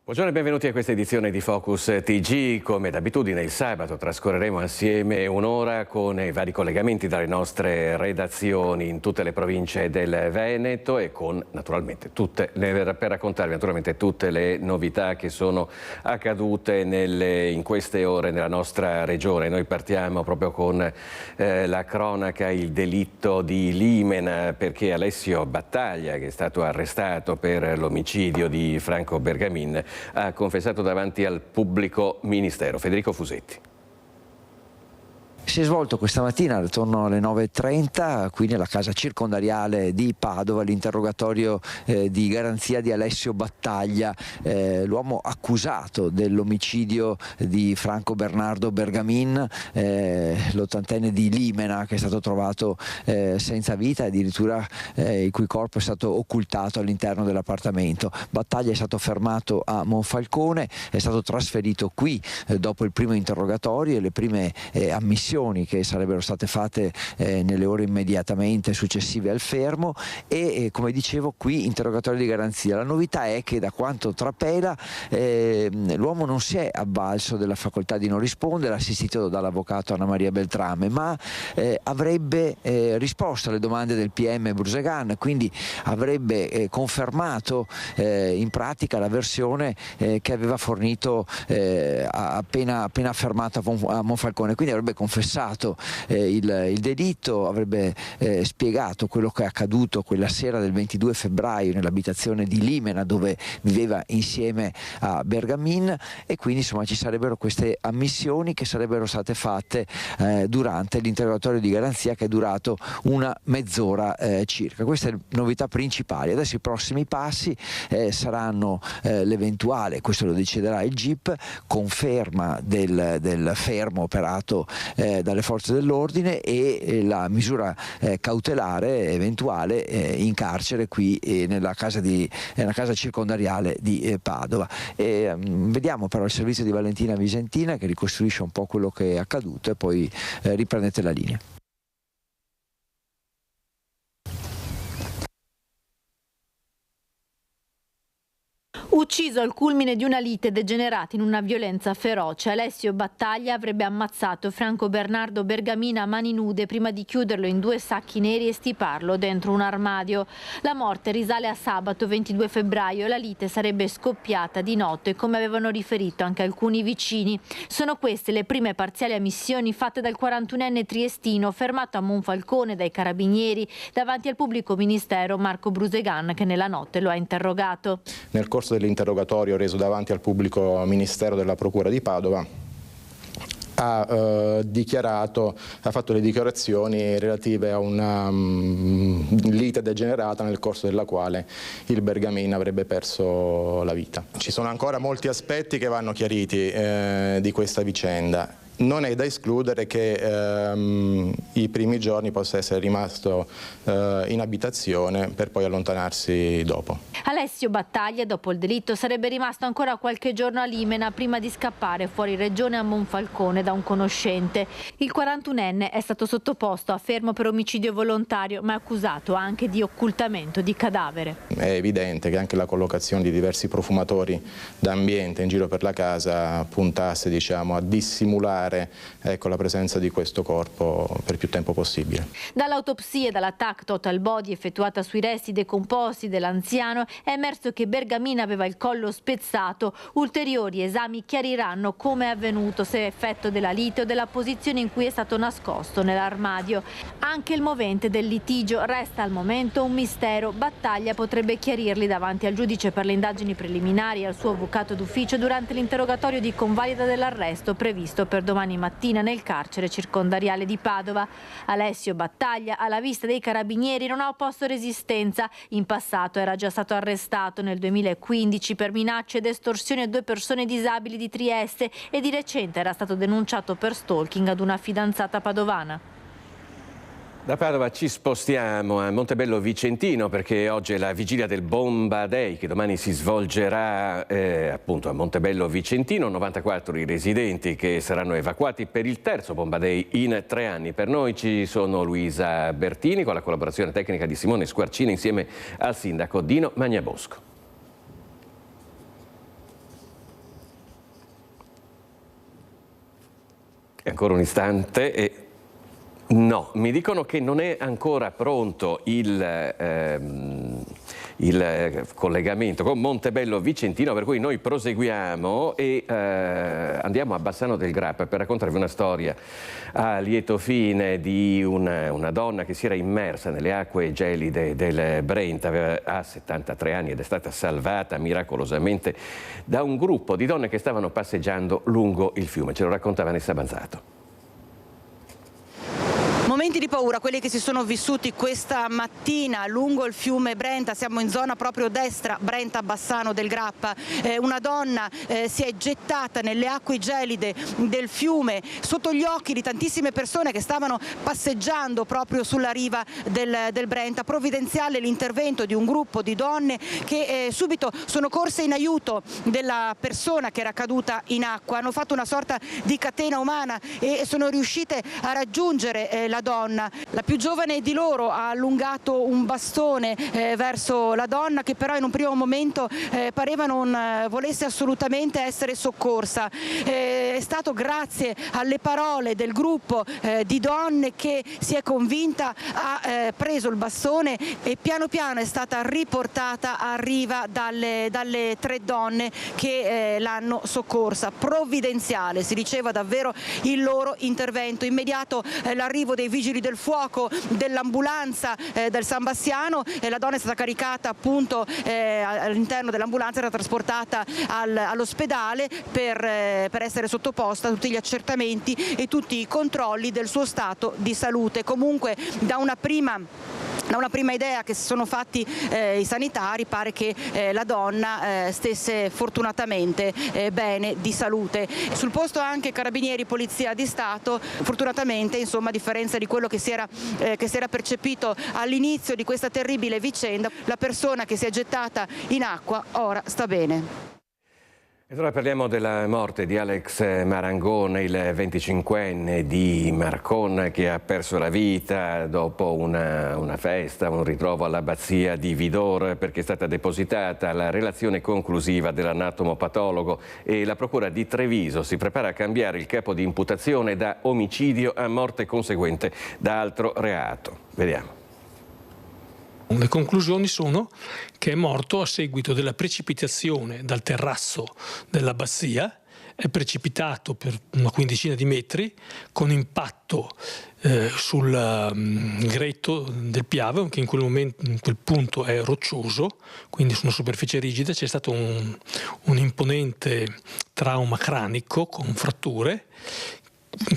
Buongiorno e benvenuti a questa edizione di Focus TG. Come d'abitudine il sabato trascorreremo assieme un'ora con i vari collegamenti dalle nostre redazioni in tutte le province del Veneto e con naturalmente per raccontarvi naturalmente tutte le novità che sono accadute in queste ore nella nostra regione. Noi partiamo proprio con la cronaca, il delitto di Limena, perché Alessio Battaglia, che è stato arrestato per l'omicidio di Franco Bergamin, ha confessato davanti al pubblico ministero. Federico Fusetti. Si è svolto questa mattina attorno alle 9:30 qui nella casa circondariale di Padova l'interrogatorio di garanzia di Alessio Battaglia, l'uomo accusato dell'omicidio di Franco Bernardo Bergamin, l'80enne di Limena, che è stato trovato senza vita, addirittura il cui corpo è stato occultato all'interno dell'appartamento. Battaglia è stato fermato a Monfalcone, è stato trasferito qui dopo il primo interrogatorio e le prime ammissioni che sarebbero state fatte nelle ore immediatamente successive al fermo e come dicevo qui interrogatorio di garanzia. La novità è che, da quanto trapela, l'uomo non si è avvalso della facoltà di non rispondere, assistito dall'avvocato Anna Maria Beltrame, ma avrebbe risposto alle domande del PM Brusegan, quindi avrebbe confermato in pratica la versione che aveva fornito appena fermato a Monfalcone, quindi avrebbe confessato il delitto, avrebbe spiegato quello che è accaduto quella sera del 22 febbraio nell'abitazione di Limena, dove viveva insieme a Bergamin, e quindi insomma ci sarebbero queste ammissioni che sarebbero state fatte durante l'interrogatorio di garanzia, che è durato una mezz'ora circa. Queste sono le novità principali. Adesso i prossimi passi saranno l'eventuale, questo lo deciderà il GIP, conferma del fermo operato dalle forze dell'ordine e la misura cautelare eventuale in carcere qui nella casa circondariale di Padova. Vediamo però il servizio di Valentina Visentina, che ricostruisce un po' quello che è accaduto, e poi riprendete la linea. Ucciso al culmine di una lite degenerata in una violenza feroce, Alessio Battaglia avrebbe ammazzato Franco Bernardo Bergamin a mani nude prima di chiuderlo in 2 sacchi neri e stiparlo dentro un armadio. La morte risale a sabato 22 febbraio e la lite sarebbe scoppiata di notte, come avevano riferito anche alcuni vicini. Sono queste le prime parziali ammissioni fatte dal 41enne triestino, fermato a Monfalcone dai carabinieri davanti al pubblico ministero Marco Brusegan, che nella notte lo ha interrogato. Nel corso dell'interrogatorio reso davanti al pubblico ministero della Procura di Padova ha fatto le dichiarazioni relative a una lite degenerata nel corso della quale il Bergamin avrebbe perso la vita. Ci sono ancora molti aspetti che vanno chiariti di questa vicenda. Non è da escludere che i primi giorni possa essere rimasto in abitazione per poi allontanarsi dopo. Alessio Battaglia, dopo il delitto, sarebbe rimasto ancora qualche giorno a Limena prima di scappare fuori regione a Monfalcone da un conoscente. Il 41enne è stato sottoposto a fermo per omicidio volontario, ma è accusato anche di occultamento di cadavere. È evidente che anche la collocazione di diversi profumatori d'ambiente in giro per la casa puntasse, diciamo, a dissimulare la presenza di questo corpo per più tempo possibile. Dall'autopsia e dalla TAC Total Body effettuata sui resti decomposti dell'anziano è emerso che Bergamin aveva il collo spezzato. Ulteriori esami chiariranno come è avvenuto, se è effetto della lite o della posizione in cui è stato nascosto nell'armadio. Anche il movente del litigio resta al momento un mistero. Battaglia potrebbe chiarirli davanti al giudice per le indagini preliminari e al suo avvocato d'ufficio durante l'interrogatorio di convalida dell'arresto previsto per domani mattina nel carcere circondariale di Padova. Alessio Battaglia, alla vista dei carabinieri, non ha opposto resistenza. In passato era già stato arrestato nel 2015 per minacce ed estorsioni a 2 persone disabili di Trieste e di recente era stato denunciato per stalking ad una fidanzata padovana. Da Padova ci spostiamo a Montebello Vicentino, perché oggi è la vigilia del Bomba Day, che domani si svolgerà appunto a Montebello Vicentino. 94 i residenti che saranno evacuati per il terzo Bomba Day in 3 anni. Per noi ci sono Luisa Bertini con la collaborazione tecnica di Simone Squarcina insieme al sindaco Dino Magnabosco. Ancora un istante e... No, mi dicono che non è ancora pronto il collegamento con Montebello Vicentino, per cui noi proseguiamo e andiamo a Bassano del Grappa per raccontarvi una storia a lieto fine di una donna che si era immersa nelle acque gelide del Brenta, ha 73 anni ed è stata salvata miracolosamente da un gruppo di donne che stavano passeggiando lungo il fiume. Ce lo racconta Vanessa Banzato. Momenti di paura, quelli che si sono vissuti questa mattina lungo il fiume Brenta, siamo in zona proprio destra, Brenta Bassano del Grappa. Una donna si è gettata nelle acque gelide del fiume sotto gli occhi di tantissime persone che stavano passeggiando proprio sulla riva del Brenta. Provvidenziale l'intervento di un gruppo di donne che subito sono corse in aiuto della persona che era caduta in acqua, hanno fatto una sorta di catena umana e sono riuscite a raggiungere la donna. La più giovane di loro ha allungato un bastone verso la donna, che però in un primo momento pareva non volesse assolutamente essere soccorsa. È stato grazie alle parole del gruppo di donne che si è convinta, ha preso il bastone e piano piano è stata riportata a riva dalle 3 donne che l'hanno soccorsa. Provvidenziale, si diceva davvero il loro intervento immediato, l'arrivo dei vigili del fuoco, dell'ambulanza del San Bassiano. La donna è stata caricata appunto all'interno dell'ambulanza, era trasportata all'ospedale per essere sottoposta a tutti gli accertamenti e tutti i controlli del suo stato di salute. Comunque da una prima idea che si sono fatti i sanitari pare che la donna stesse fortunatamente bene di salute. Sul posto anche Carabinieri, Polizia di Stato. Fortunatamente, insomma, a differenza di quello che si era percepito all'inizio di questa terribile vicenda, la persona che si è gettata in acqua ora sta bene. E ora parliamo della morte di Alex Marangon, il 25enne di Marcon che ha perso la vita dopo una festa, un ritrovo all'abbazia di Vidor, perché è stata depositata la relazione conclusiva dell'anatomopatologo e la procura di Treviso si prepara a cambiare il capo di imputazione da omicidio a morte conseguente da altro reato. Vediamo. Le conclusioni sono che è morto a seguito della precipitazione dal terrazzo dell'abbazia, è precipitato per una quindicina di metri con impatto sul gretto del Piave, che in quel punto è roccioso, quindi su una superficie rigida. C'è stato un imponente trauma cranico con fratture,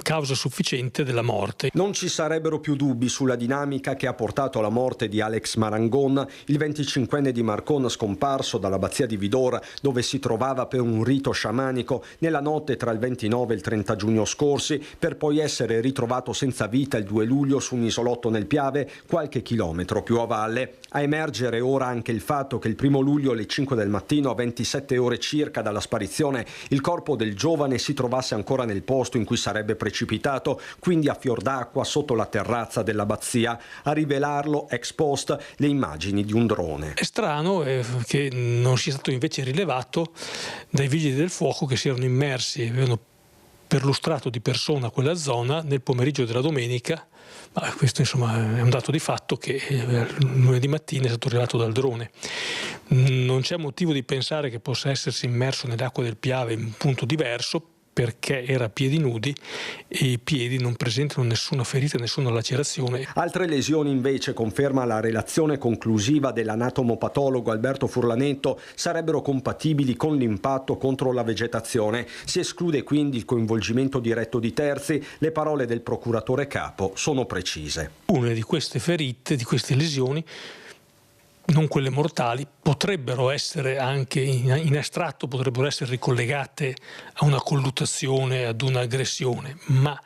causa sufficiente della morte. Non ci sarebbero più dubbi sulla dinamica che ha portato alla morte di Alex Marangon, il 25enne di Marcon scomparso dall'abbazia di Vidor, dove si trovava per un rito sciamanico nella notte tra il 29 e il 30 giugno scorsi, per poi essere ritrovato senza vita il 2 luglio su un isolotto nel Piave, qualche chilometro più a valle. A emergere ora anche il fatto che il 1 luglio alle 5 del mattino, a 27 ore circa dalla sparizione, il corpo del giovane si trovasse ancora nel posto in cui sarebbe precipitato, quindi a fior d'acqua sotto la terrazza dell'abbazia. A rivelarlo ex post le immagini di un drone. È strano che non sia stato invece rilevato dai vigili del fuoco che si erano immersi, avevano perlustrato di persona quella zona nel pomeriggio della domenica. Ma questo insomma è un dato di fatto che lunedì mattina è stato rilevato dal drone. Non c'è motivo di pensare che possa essersi immerso nelle acque del Piave in un punto diverso, perché era a piedi nudi e i piedi non presentano nessuna ferita, nessuna lacerazione. Altre lesioni invece, conferma la relazione conclusiva dell'anatomopatologo Alberto Furlanetto, sarebbero compatibili con l'impatto contro la vegetazione. Si esclude quindi il coinvolgimento diretto di terzi. Le parole del procuratore capo sono precise. Una di queste ferite, di queste lesioni, non quelle mortali, potrebbero essere anche in astratto, potrebbero essere ricollegate a una colluttazione, ad un'aggressione, ma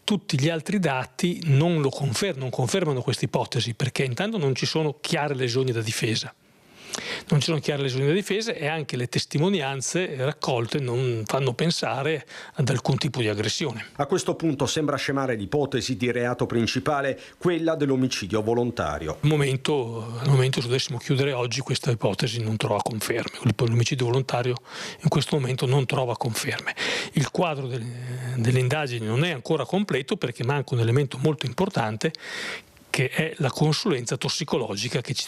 tutti gli altri dati non confermano questa ipotesi, perché intanto non ci sono chiare lesioni da difesa. non ci sono chiare lesioni da difesa e anche le testimonianze raccolte non fanno pensare ad alcun tipo di aggressione. A questo punto sembra scemare l'ipotesi di reato principale, quella dell'omicidio volontario. Al momento, se dovessimo chiudere oggi, questa ipotesi non trova conferme. L'omicidio volontario in questo momento non trova conferme. Il quadro delle indagini non è ancora completo perché manca un elemento molto importante, che è la consulenza tossicologica, che ci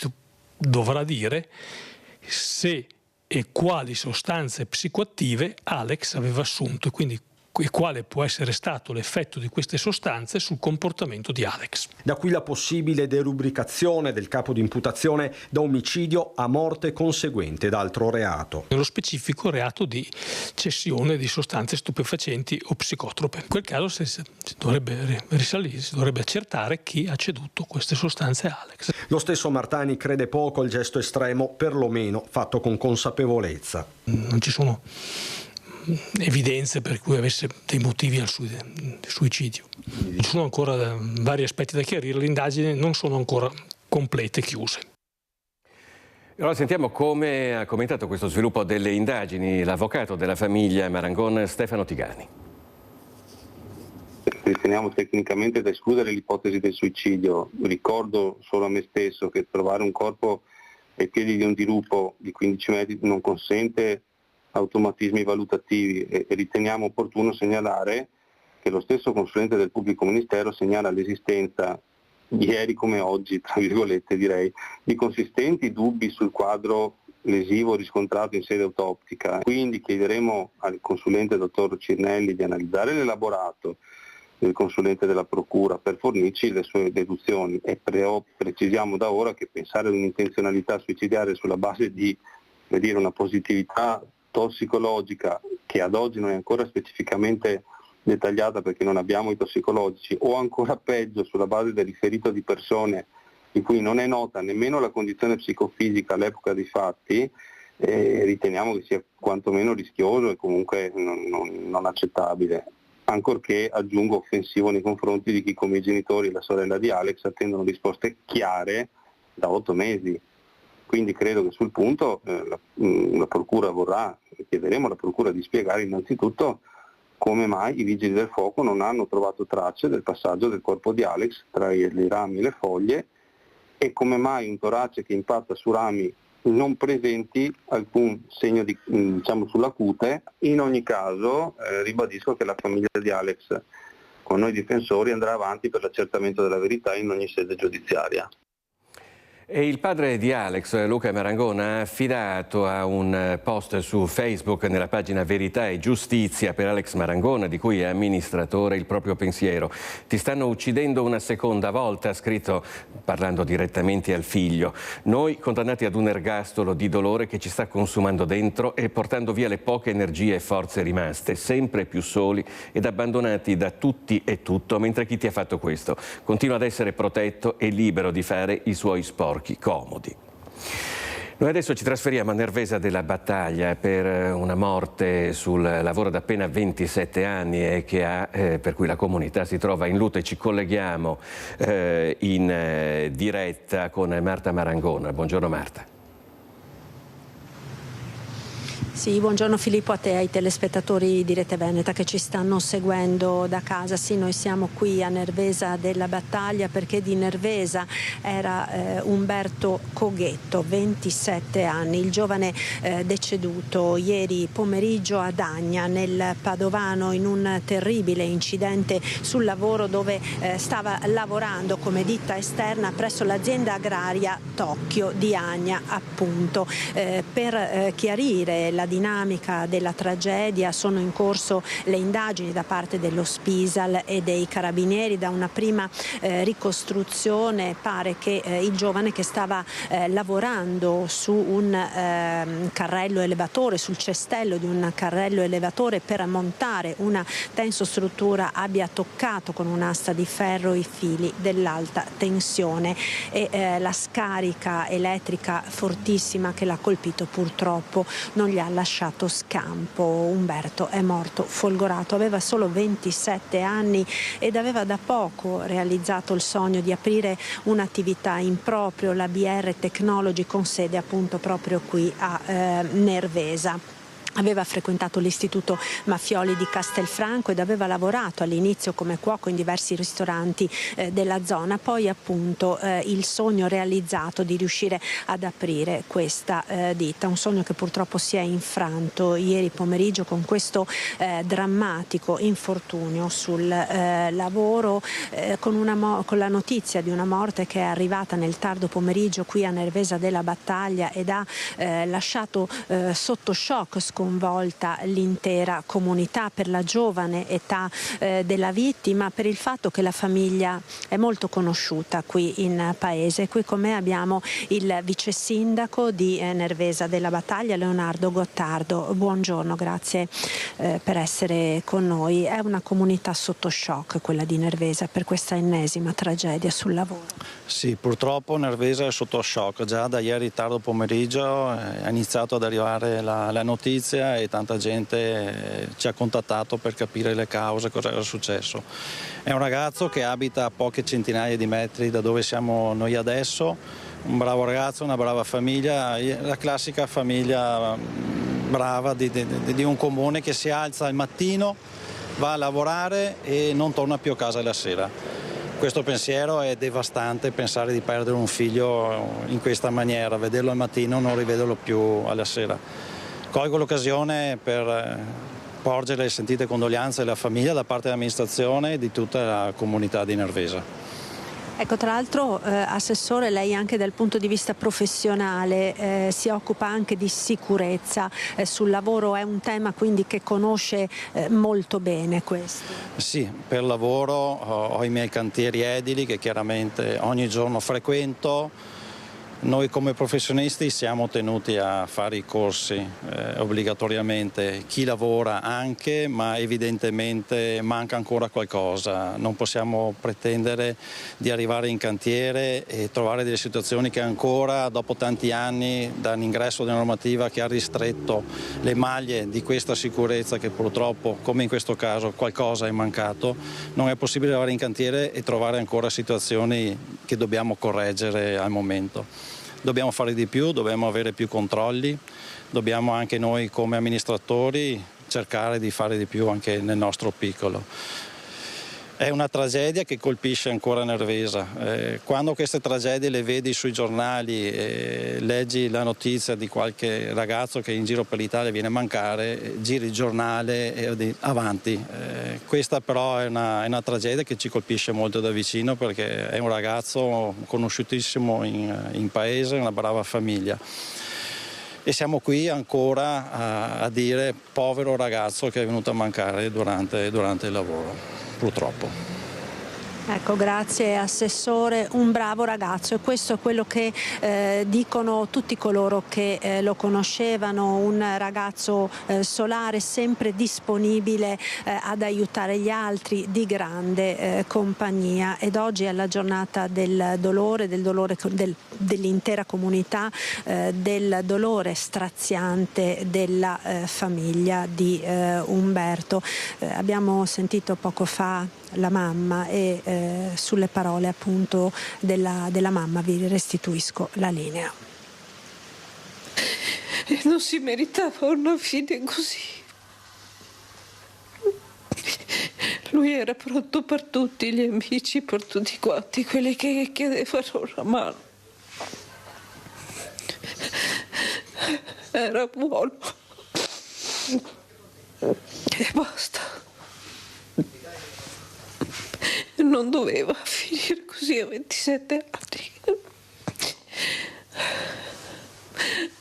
dovrà dire se e quali sostanze psicoattive Alex aveva assunto e quale può essere stato l'effetto di queste sostanze sul comportamento di Alex. Da qui la possibile derubricazione del capo di imputazione da omicidio a morte conseguente da altro reato. Nello specifico reato di cessione di sostanze stupefacenti o psicotrope. In quel caso si dovrebbe accertare chi ha ceduto queste sostanze a Alex. Lo stesso Martani crede poco al gesto estremo, perlomeno fatto con consapevolezza. Non ci sono evidenze per cui avesse dei motivi al suicidio. Ci sono ancora vari aspetti da chiarire, le indagini non sono ancora complete e chiuse. Allora sentiamo come ha commentato questo sviluppo delle indagini l'avvocato della famiglia Marangon, Stefano Tigani. Riteniamo tecnicamente da escludere l'ipotesi del suicidio. Ricordo solo a me stesso che trovare un corpo ai piedi di un dirupo di 15 metri non consente automatismi valutativi e riteniamo opportuno segnalare che lo stesso consulente del pubblico ministero segnala l'esistenza, ieri come oggi, tra virgolette direi, di consistenti dubbi sul quadro lesivo riscontrato in sede autoptica. Quindi chiederemo al consulente dottor Cirnelli di analizzare l'elaborato del consulente della procura per fornirci le sue deduzioni e precisiamo da ora che pensare ad un'intenzionalità suicidaria sulla base di una positività tossicologica che ad oggi non è ancora specificamente dettagliata perché non abbiamo i tossicologici, o ancora peggio sulla base del riferito di persone di cui non è nota nemmeno la condizione psicofisica all'epoca dei fatti, riteniamo che sia quantomeno rischioso e comunque non accettabile, ancorché, aggiungo, offensivo nei confronti di chi come i genitori e la sorella di Alex attendono risposte chiare da 8 mesi. Quindi credo che sul punto la Procura chiederemo alla Procura di spiegare innanzitutto come mai i vigili del fuoco non hanno trovato tracce del passaggio del corpo di Alex tra i rami e le foglie e come mai un torace che impatta su rami non presenti alcun segno sulla cute. In ogni caso ribadisco che la famiglia di Alex con noi difensori andrà avanti per l'accertamento della verità in ogni sede giudiziaria. E il padre di Alex, Luca Marangon, ha affidato a un post su Facebook nella pagina Verità e Giustizia per Alex Marangon, di cui è amministratore, il proprio pensiero. Ti stanno uccidendo una seconda volta, ha scritto parlando direttamente al figlio. Noi condannati ad un ergastolo di dolore che ci sta consumando dentro e portando via le poche energie e forze rimaste, sempre più soli ed abbandonati da tutti e tutto, mentre chi ti ha fatto questo continua ad essere protetto e libero di fare i suoi sporchi comodi. Noi adesso ci trasferiamo a Nervesa della Battaglia per una morte sul lavoro da appena 27 anni e per cui la comunità si trova in lutto e ci colleghiamo in diretta con Marta Marangon. Buongiorno Marta. Sì, buongiorno Filippo, a te e ai telespettatori di Rete Veneta che ci stanno seguendo da casa. Sì, noi siamo qui a Nervesa della Battaglia perché di Nervesa era Umberto Coghetto, 27 anni, il giovane deceduto ieri pomeriggio a Dagna, nel Padovano, in un terribile incidente sul lavoro dove stava lavorando come ditta esterna presso l'azienda agraria Tocchio di Agna, appunto. Per chiarire la dinamica della tragedia sono in corso le indagini da parte dello Spisal e dei carabinieri. Da una prima ricostruzione pare che il giovane che stava lavorando su un carrello elevatore, sul cestello di un carrello elevatore per montare una tensostruttura, abbia toccato con un'asta di ferro i fili dell'alta tensione e la scarica elettrica fortissima che l'ha colpito purtroppo non gli ha lasciato scampo. Umberto è morto folgorato, aveva solo 27 anni ed aveva da poco realizzato il sogno di aprire un'attività in proprio, la BR Technology, con sede appunto proprio qui a Nervesa. Aveva frequentato l'istituto Mafioli di Castelfranco ed aveva lavorato all'inizio come cuoco in diversi ristoranti della zona, poi appunto il sogno realizzato di riuscire ad aprire questa ditta, un sogno che purtroppo si è infranto ieri pomeriggio con questo drammatico infortunio sul lavoro, con la notizia di una morte che è arrivata nel tardo pomeriggio qui a Nervesa della Battaglia ed ha lasciato sotto shock sconvolta l'intera comunità per la giovane età della vittima, per il fatto che la famiglia è molto conosciuta qui in paese. Qui con me abbiamo il vice sindaco di Nervesa della Battaglia, Leonardo Gottardo. Buongiorno, grazie per essere con noi. È una comunità sotto shock quella di Nervesa per questa ennesima tragedia sul lavoro. Sì, purtroppo Nervesa è sotto shock. Già da ieri tardo pomeriggio è iniziato ad arrivare la notizia e tanta gente ci ha contattato per capire le cause, cosa era successo. È un ragazzo che abita a poche centinaia di metri da dove siamo noi adesso, un bravo ragazzo, una brava famiglia, la classica famiglia brava di un comune che si alza al mattino, va a lavorare e non torna più a casa la sera. Questo pensiero è devastante, pensare di perdere un figlio in questa maniera, vederlo al mattino, non rivederlo più alla sera. Colgo l'occasione per porgere le sentite condoglianze alla famiglia da parte dell'amministrazione e di tutta la comunità di Nervesa. Ecco, tra l'altro, Assessore, lei anche dal punto di vista professionale si occupa anche di sicurezza sul lavoro, è un tema quindi che conosce molto bene questo. Sì, per lavoro ho i miei cantieri edili che chiaramente ogni giorno frequento. Noi come professionisti siamo tenuti a fare i corsi obbligatoriamente, chi lavora anche, ma evidentemente manca ancora qualcosa. Non possiamo pretendere di arrivare in cantiere e trovare delle situazioni che ancora dopo tanti anni dall'ingresso della normativa che ha ristretto le maglie di questa sicurezza, che purtroppo come in questo caso qualcosa è mancato, non è possibile arrivare in cantiere e trovare ancora situazioni che dobbiamo correggere al momento. Dobbiamo fare di più, dobbiamo avere più controlli, dobbiamo anche noi come amministratori cercare di fare di più anche nel nostro piccolo. È una tragedia che colpisce ancora Nervesa. Quando queste tragedie le vedi sui giornali, leggi la notizia di qualche ragazzo che in giro per l'Italia viene a mancare, giri il giornale e avanti. Questa però è una tragedia che ci colpisce molto da vicino, perché è un ragazzo conosciutissimo in paese, una brava famiglia. E siamo qui ancora a dire povero ragazzo che è venuto a mancare durante il lavoro. Purtroppo. Ecco, grazie Assessore, un bravo ragazzo, e questo è quello che dicono tutti coloro che lo conoscevano, un ragazzo solare, sempre disponibile ad aiutare gli altri, di grande compagnia. Ed oggi è la giornata del dolore dell'intera comunità, del dolore straziante della famiglia di Umberto. Abbiamo sentito poco fa la mamma e sulle parole appunto della mamma vi restituisco la linea. E non si meritava una fine così. Lui era pronto per tutti gli amici, per tutti quanti quelli che chiedevano una mano. Era buono. E basta. Non doveva finire così a 27 anni.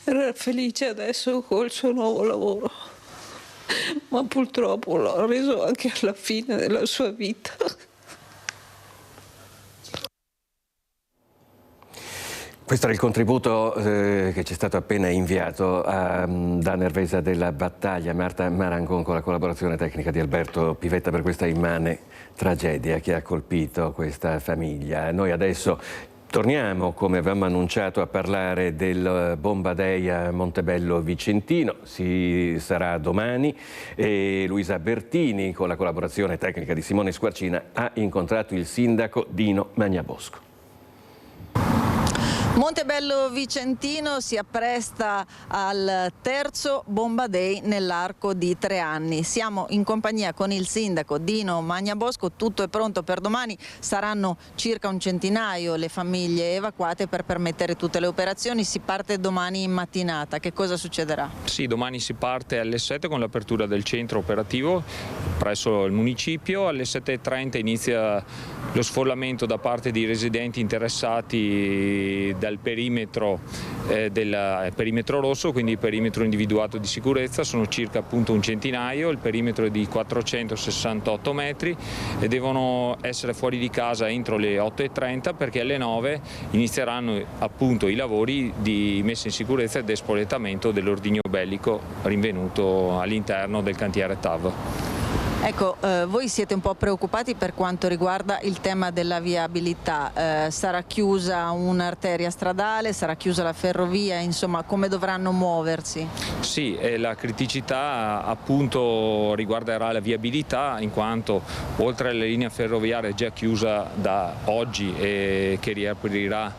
Era felice adesso col suo nuovo lavoro, ma purtroppo l'ha reso anche alla fine della sua vita. Questo era il contributo che ci è stato appena inviato da Nervesa della Battaglia, Marta Marangon, con la collaborazione tecnica di Alberto Pivetta, per questa immane tragedia che ha colpito questa famiglia. Noi adesso Torniamo, come avevamo annunciato, a parlare del Bomba Day a Montebello Vicentino. Si sarà domani e Luisa Bertini, con la collaborazione tecnica di Simone Squarcina, ha incontrato il sindaco Dino Magnabosco. Montebello Vicentino si appresta al terzo Bomba Day nell'arco di 3 anni. Siamo in compagnia con il sindaco Dino Magnabosco, tutto è pronto per domani, saranno circa un centinaio le famiglie evacuate per permettere tutte le operazioni. Si parte domani in mattinata, che cosa succederà? Sì, domani si parte alle 7 con l'apertura del centro operativo presso il municipio, alle 7:30 inizia lo sfollamento da parte di residenti interessati dal perimetro del perimetro rosso, quindi il perimetro individuato di sicurezza. Sono circa appunto un centinaio, il perimetro è di 468 metri e devono essere fuori di casa entro le 8:30, perché alle 9 inizieranno appunto i lavori di messa in sicurezza ed espoletamento dell'ordigno bellico rinvenuto all'interno del cantiere TAV. Ecco, voi siete un po' preoccupati per quanto riguarda il tema della viabilità. Sarà chiusa un'arteria stradale, sarà chiusa la ferrovia, insomma, come dovranno muoversi? Sì, la criticità appunto riguarderà la viabilità, in quanto oltre alla linea ferroviaria già chiusa da oggi e che riaprirà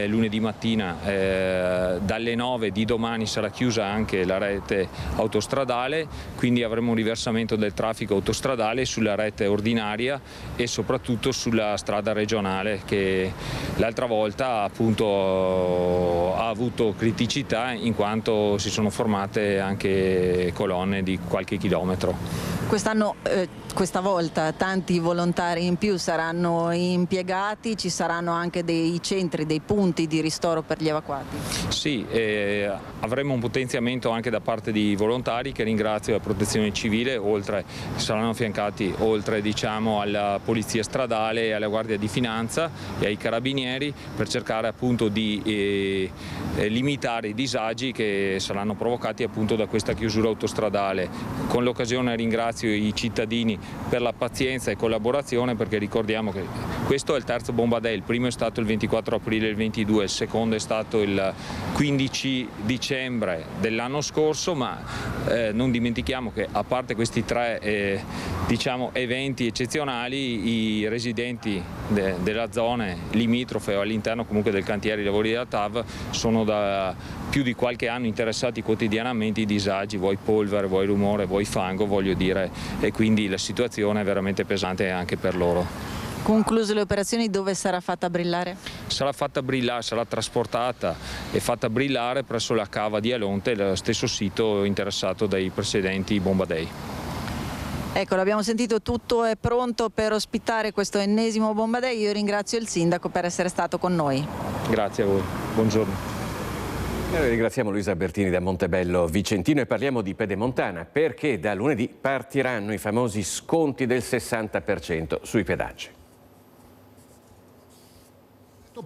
lunedì mattina, dalle 9 di domani sarà chiusa anche la rete autostradale, quindi avremo un riversamento del traffico autostradale sulla rete ordinaria e soprattutto sulla strada regionale, che l'altra volta appunto ha avuto criticità in quanto si sono formate anche colonne di qualche chilometro. Quest'anno, questa volta, tanti volontari in più saranno impiegati, ci saranno anche dei centri, dei punti di ristoro per gli evacuati? Sì, avremo un potenziamento anche da parte di volontari, che ringrazio la Protezione Civile, saranno affiancati oltre diciamo alla Polizia Stradale e alla Guardia di Finanza e ai Carabinieri, per cercare appunto di limitare i disagi che saranno provocati appunto da questa chiusura autostradale. Con l'occasione ringrazio i cittadini per la pazienza e collaborazione, perché ricordiamo che questo è il terzo Bomba Day, il primo è stato il 24 aprile del 22, il secondo è stato il 15 dicembre dell'anno scorso, ma non dimentichiamo che a parte questi 3 diciamo eventi eccezionali, i residenti della zona limitrofe o all'interno comunque del cantiere di lavori della TAV sono da più di qualche anno interessati quotidianamente ai disagi, vuoi polvere, vuoi rumore, vuoi fango, voglio dire, e quindi la situazione è veramente pesante anche per loro. Concluse le operazioni, dove sarà fatta brillare? Sarà fatta brillare, sarà trasportata e fatta brillare presso la cava di Alonte, lo stesso sito interessato dai precedenti Bomba Day. Ecco, l'abbiamo sentito, tutto è pronto per ospitare questo ennesimo Bomba Day. Io ringrazio il sindaco per essere stato con noi. Grazie a voi, buongiorno. Ringraziamo Luisa Bertini da Montebello Vicentino e parliamo di Pedemontana, perché da lunedì partiranno i famosi sconti del 60% sui pedaggi.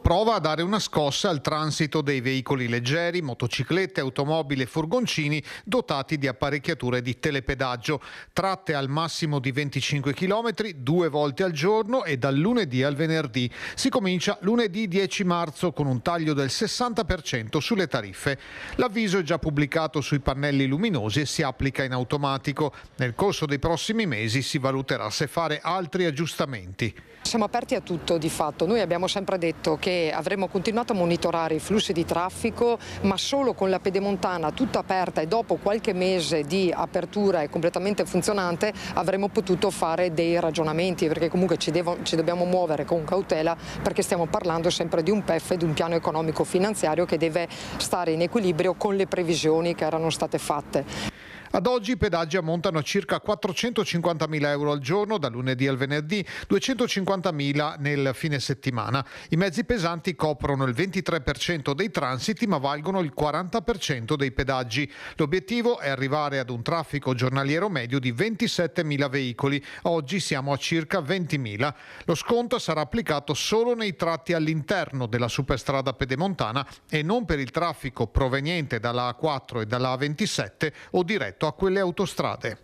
Prova a dare una scossa al transito dei veicoli leggeri, motociclette, automobili e furgoncini dotati di apparecchiature di telepedaggio. Tratte al massimo di 25 km, 2 volte al giorno e dal lunedì al venerdì. Si comincia lunedì 10 marzo con un taglio del 60% sulle tariffe. L'avviso è già pubblicato sui pannelli luminosi e si applica in automatico. Nel corso dei prossimi mesi si valuterà se fare altri aggiustamenti. Siamo aperti a tutto di fatto. Noi abbiamo sempre detto che avremmo continuato a monitorare i flussi di traffico, ma solo con la Pedemontana tutta aperta e dopo qualche mese di apertura e completamente funzionante avremmo potuto fare dei ragionamenti, perché comunque ci dobbiamo muovere con cautela, perché stiamo parlando sempre di un PEF e di un piano economico finanziario che deve stare in equilibrio con le previsioni che erano state fatte. Ad oggi i pedaggi ammontano a circa 450.000 euro al giorno, da lunedì al venerdì, 250.000 nel fine settimana. I mezzi pesanti coprono il 23% dei transiti, ma valgono il 40% dei pedaggi. L'obiettivo è arrivare ad un traffico giornaliero medio di 27.000 veicoli. Oggi siamo a circa 20.000. Lo sconto sarà applicato solo nei tratti all'interno della superstrada pedemontana e non per il traffico proveniente dalla A4 e dalla A27 o diretto a quelle autostrade.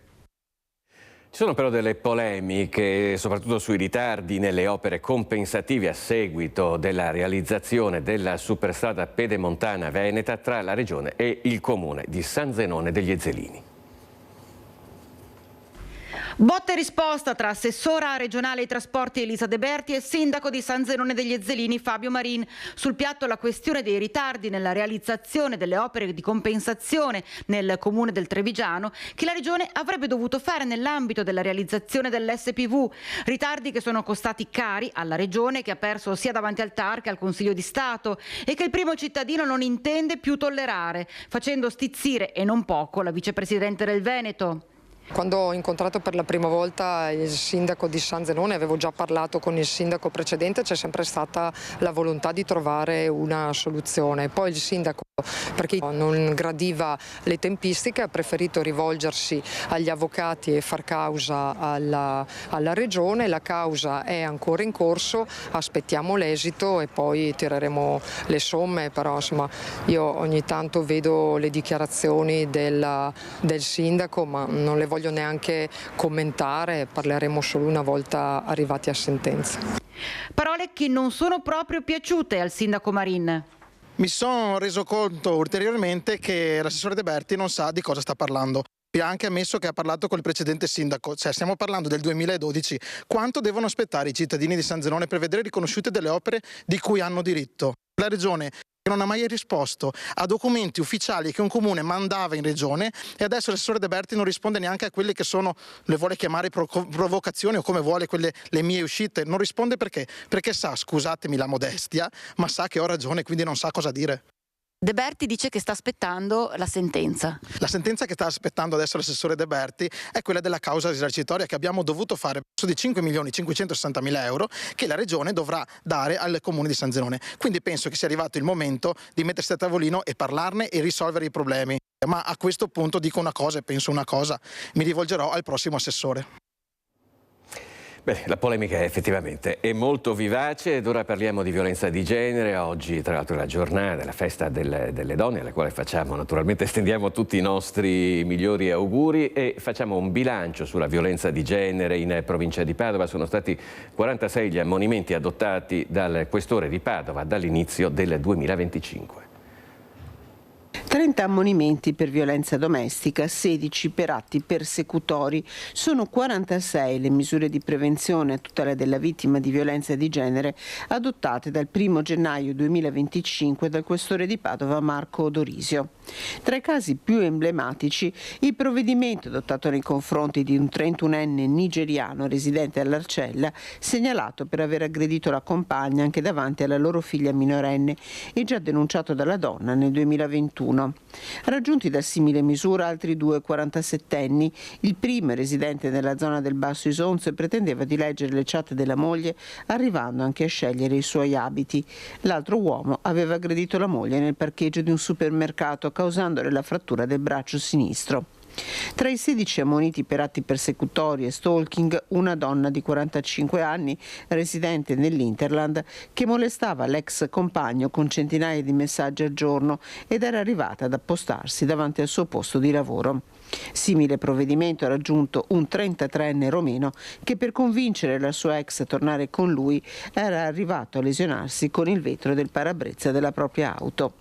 Ci sono però delle polemiche, soprattutto sui ritardi nelle opere compensative a seguito della realizzazione della superstrada pedemontana veneta tra la Regione e il Comune di San Zenone degli Ezzelini. Botta e risposta tra assessora regionale ai trasporti Elisa De Berti e sindaco di San Zenone degli Ezzelini Fabio Marin. Sul piatto la questione dei ritardi nella realizzazione delle opere di compensazione nel comune del Trevigiano che la regione avrebbe dovuto fare nell'ambito della realizzazione dell'SPV. Ritardi che sono costati cari alla regione, che ha perso sia davanti al TAR che al Consiglio di Stato e che il primo cittadino non intende più tollerare, facendo stizzire e non poco la vicepresidente del Veneto. Quando ho incontrato per la prima volta il sindaco di San Zenone, avevo già parlato con il sindaco precedente, c'è sempre stata la volontà di trovare una soluzione. Poi il sindaco, perché non gradiva le tempistiche, ha preferito rivolgersi agli avvocati e far causa alla regione. La causa è ancora in corso, aspettiamo l'esito e poi tireremo le somme, però insomma io ogni tanto vedo le dichiarazioni del sindaco, ma non le voglio neanche commentare, parleremo solo una volta arrivati a sentenza. Parole che non sono proprio piaciute al sindaco Marin. Mi sono reso conto ulteriormente che l'assessore De Berti non sa di cosa sta parlando. E ha anche ammesso che ha parlato col precedente sindaco, cioè stiamo parlando del 2012. Quanto devono aspettare i cittadini di San Zenone per vedere riconosciute delle opere di cui hanno diritto? La regione non ha mai risposto a documenti ufficiali che un comune mandava in regione e adesso l'assessore De Berti non risponde neanche a quelle che sono, le vuole chiamare provocazioni o come vuole le mie uscite. Non risponde perché? Perché sa, scusatemi la modestia, ma sa che ho ragione, quindi non sa cosa dire. De Berti dice che sta aspettando la sentenza. La sentenza che sta aspettando adesso l'assessore De Berti è quella della causa risarcitoria che abbiamo dovuto fare di 5.560.000 euro che la regione dovrà dare al comune di San Zenone. Quindi penso che sia arrivato il momento di mettersi a tavolino e parlarne e risolvere i problemi. Ma a questo punto dico una cosa e penso una cosa, mi rivolgerò al prossimo assessore. Beh, la polemica effettivamente è molto vivace ed ora parliamo di violenza di genere. Oggi tra l'altro è la giornata, la festa delle donne, alla quale naturalmente estendiamo tutti i nostri migliori auguri e facciamo un bilancio sulla violenza di genere in provincia di Padova. Sono stati 46 gli ammonimenti adottati dal questore di Padova dall'inizio del 2025. 30 ammonimenti per violenza domestica, 16 per atti persecutori. Sono 46 le misure di prevenzione a tutela della vittima di violenza di genere adottate dal 1 gennaio 2025 dal questore di Padova Marco Dorisio. Tra i casi più emblematici, il provvedimento adottato nei confronti di un 31enne nigeriano residente all'Arcella, segnalato per aver aggredito la compagna anche davanti alla loro figlia minorenne e già denunciato dalla donna nel 2021. Raggiunti da simile misura altri due 47enni. Il primo è residente nella zona del Basso Isonzo e pretendeva di leggere le chat della moglie, arrivando anche a scegliere i suoi abiti. L'altro uomo aveva aggredito la moglie nel parcheggio di un supermercato, causandole la frattura del braccio sinistro. Tra i 16 ammoniti per atti persecutori e stalking, una donna di 45 anni, residente nell'Interland, che molestava l'ex compagno con centinaia di messaggi al giorno ed era arrivata ad appostarsi davanti al suo posto di lavoro. Simile provvedimento ha raggiunto un 33enne romeno che per convincere la sua ex a tornare con lui era arrivato a lesionarsi con il vetro del parabrezza della propria auto.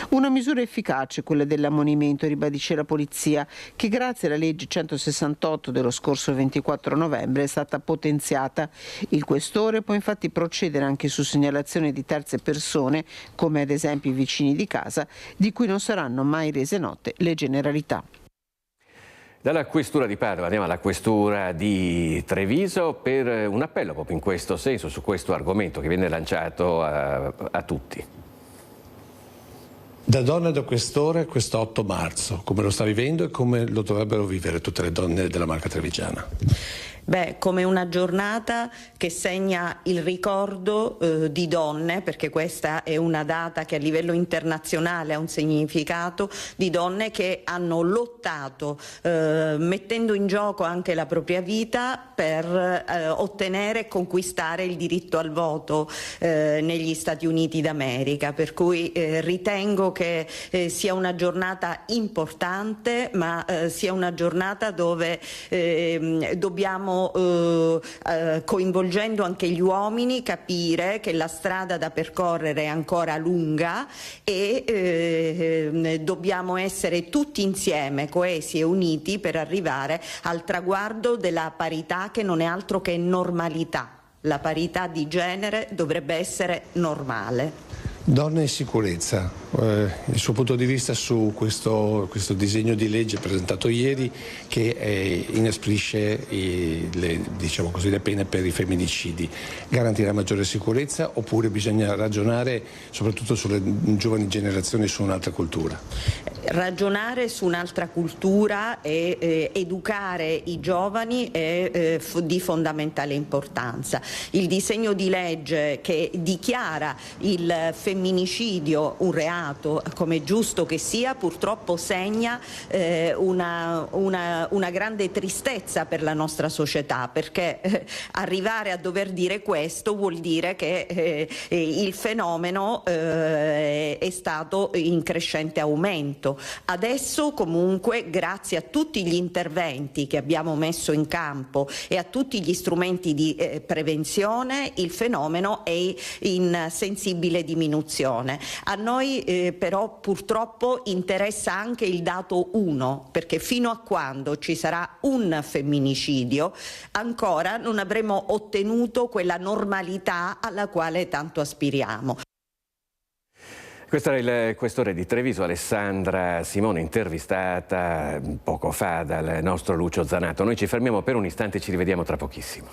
Una misura efficace, quella dell'ammonimento, ribadisce la polizia, che grazie alla legge 168 dello scorso 24 novembre è stata potenziata. Il questore può infatti procedere anche su segnalazione di terze persone, come ad esempio i vicini di casa, di cui non saranno mai rese note le generalità. Dalla questura di Padova andiamo alla questura di Treviso per un appello proprio in questo senso, su questo argomento che viene lanciato a tutti. Da donna e da questore questo 8 marzo, come lo sta vivendo e come lo dovrebbero vivere tutte le donne della Marca trevigiana? Come una giornata che segna il ricordo di donne, perché questa è una data che a livello internazionale ha un significato, di donne che hanno lottato mettendo in gioco anche la propria vita per ottenere e conquistare il diritto al voto negli Stati Uniti d'America, per cui ritengo che sia una giornata importante, ma sia una giornata dove dobbiamo coinvolgendo anche gli uomini capire che la strada da percorrere è ancora lunga e dobbiamo essere tutti insieme coesi e uniti per arrivare al traguardo della parità, che non è altro che normalità. La parità di genere dovrebbe essere normale. Donne e sicurezza, il suo punto di vista su questo disegno di legge presentato ieri che inasprisce le pene per i femminicidi, garantirà maggiore sicurezza oppure bisogna ragionare soprattutto sulle giovani generazioni su un'altra cultura? Ragionare su un'altra cultura e educare i giovani è di fondamentale importanza. Il disegno di legge che dichiara il femminicidio un reato, come è giusto che sia, purtroppo segna una grande tristezza per la nostra società, perché arrivare a dover dire questo vuol dire che il fenomeno è stato in crescente aumento. Adesso comunque, grazie a tutti gli interventi che abbiamo messo in campo e a tutti gli strumenti di prevenzione, il fenomeno è in sensibile diminuzione. A noi però purtroppo interessa anche il dato 1, perché fino a quando ci sarà un femminicidio ancora non avremo ottenuto quella normalità alla quale tanto aspiriamo. Questo era il questore di Treviso, Alessandra Simone, intervistata poco fa dal nostro Lucio Zanato. Noi ci fermiamo per un istante e ci rivediamo tra pochissimo.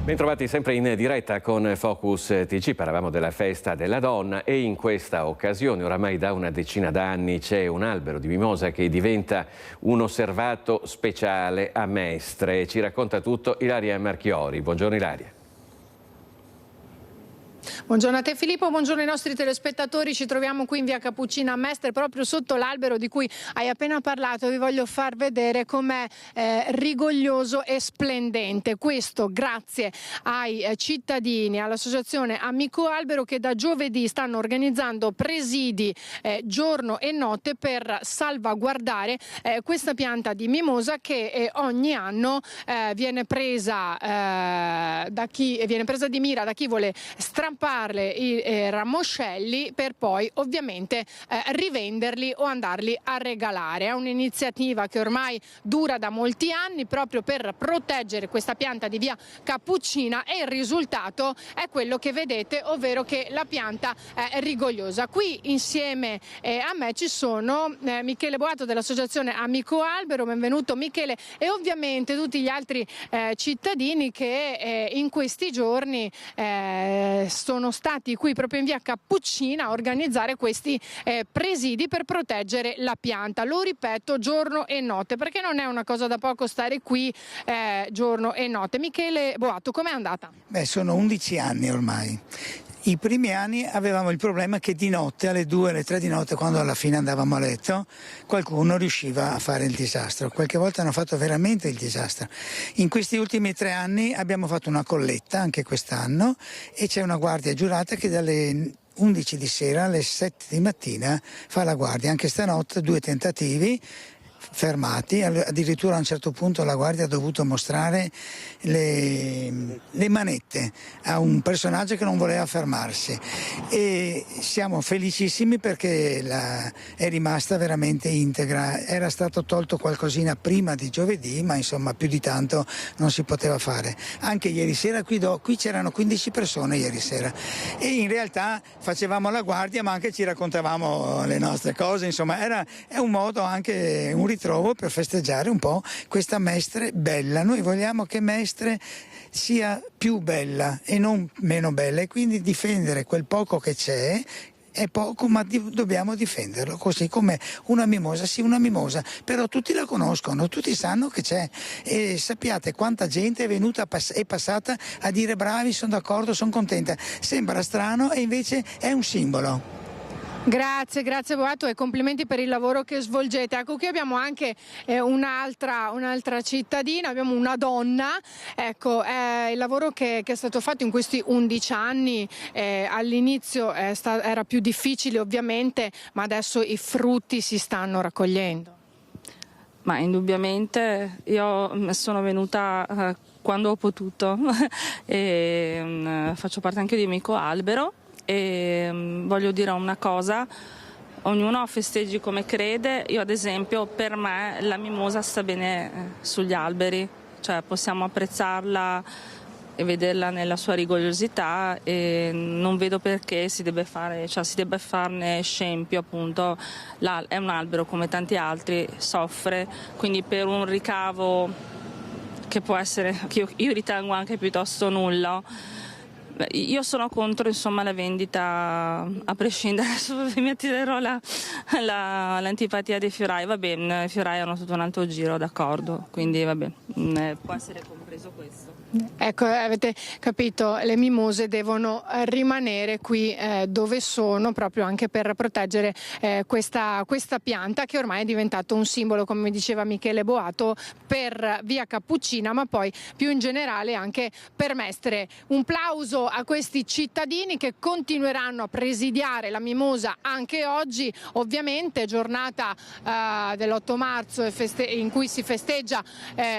Bentrovati sempre in diretta con Focus TG. Parlavamo della festa della donna e in questa occasione, oramai da una decina d'anni, c'è un albero di mimosa che diventa un osservato speciale a Mestre. Ci racconta tutto Ilaria Marchiori. Buongiorno Ilaria. Buongiorno a te Filippo, buongiorno ai nostri telespettatori. Ci troviamo qui in via Cappuccina a Mestre, proprio sotto l'albero di cui hai appena parlato. Vi voglio far vedere com'è rigoglioso e splendente. Questo grazie ai cittadini, all'associazione Amico Albero, che da giovedì stanno organizzando presidi giorno e notte per salvaguardare questa pianta di mimosa che ogni anno viene presa di mira da chi vuole strappare i ramoscelli per poi ovviamente rivenderli o andarli a regalare. È un'iniziativa che ormai dura da molti anni proprio per proteggere questa pianta di via Cappuccina e il risultato è quello che vedete, ovvero che la pianta è rigogliosa. Qui insieme a me ci sono Michele Boato dell'associazione Amico Albero, benvenuto Michele, e ovviamente tutti gli altri cittadini che in questi giorni sono stati qui proprio in via Cappuccina a organizzare questi presidi per proteggere la pianta. Lo ripeto, giorno e notte, perché non è una cosa da poco stare qui giorno e notte. Michele Boato, com'è andata? Sono 11 anni ormai. I primi anni avevamo il problema che di notte, alle 2, alle 3 di notte, quando alla fine andavamo a letto, qualcuno riusciva a fare il disastro. Qualche volta hanno fatto veramente il disastro. In questi ultimi 3 anni abbiamo fatto una colletta, anche quest'anno, e c'è una guardia giurata che dalle 11 di sera alle 7 di mattina fa la guardia. Anche stanotte 2 tentativi fermati, addirittura a un certo punto la guardia ha dovuto mostrare le manette a un personaggio che non voleva fermarsi, e siamo felicissimi perché è rimasta veramente integra. Era stato tolto qualcosina prima di giovedì, ma insomma più di tanto non si poteva fare. Anche ieri sera qui c'erano 15 persone ieri sera, e in realtà facevamo la guardia ma anche ci raccontavamo le nostre cose, insomma è un modo, anche un ritrovo per festeggiare un po' questa Mestre bella. Noi vogliamo che Mestre sia più bella e non meno bella, e quindi difendere quel poco che c'è. È poco, ma dobbiamo difenderlo, così come una mimosa, sì, una mimosa, però tutti la conoscono, tutti sanno che c'è, e sappiate quanta gente è venuta e passata a dire bravi, sono d'accordo, sono contenta. Sembra strano e invece è un simbolo. Grazie Boato, e complimenti per il lavoro che svolgete. Ecco, qui abbiamo anche un'altra cittadina, abbiamo una donna. Ecco, il lavoro che è stato fatto in questi 11 anni, all'inizio era più difficile ovviamente, ma adesso i frutti si stanno raccogliendo. Ma indubbiamente io sono venuta quando ho potuto e faccio parte anche di Amico Albero. E voglio dire una cosa, ognuno festeggi come crede. Io ad esempio, per me la mimosa sta bene sugli alberi, cioè possiamo apprezzarla e vederla nella sua rigogliosità, e non vedo perché si debba farne scempio, appunto. È un albero come tanti altri, soffre, quindi per un ricavo che può essere, che io ritengo anche piuttosto nullo. Io sono contro, insomma, la vendita a prescindere. Adesso mi attirerò l'antipatia dei fiorai. Va bene, i fiorai hanno tutto un altro giro, d'accordo, quindi vabbè, può essere compreso questo. Ecco, avete capito, le mimose devono rimanere qui dove sono, proprio anche per proteggere questa pianta che ormai è diventato un simbolo, come diceva Michele Boato, per Via Cappuccina, ma poi più in generale anche per Mestre. Un plauso a questi cittadini che continueranno a presidiare la mimosa anche oggi, ovviamente giornata dell'8 marzo in cui si festeggia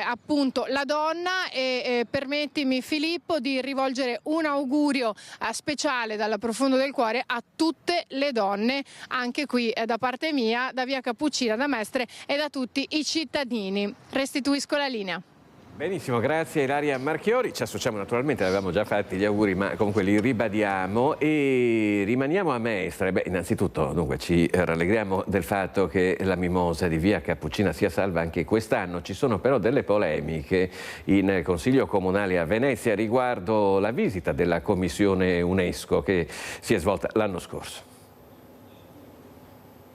appunto la donna, e permettimi, Filippo, di rivolgere un augurio speciale dal profondo del cuore a tutte le donne, anche qui da parte mia, da Via Cappuccina, da Mestre e da tutti i cittadini. Restituisco la linea. Benissimo, grazie Ilaria Marchiori. Ci associamo naturalmente, avevamo già fatti gli auguri, ma comunque li ribadiamo e rimaniamo a Mestre. Beh, innanzitutto dunque ci rallegriamo del fatto che la mimosa di Via Cappuccina sia salva anche quest'anno. Ci sono però delle polemiche in Consiglio Comunale a Venezia riguardo la visita della Commissione UNESCO che si è svolta l'anno scorso.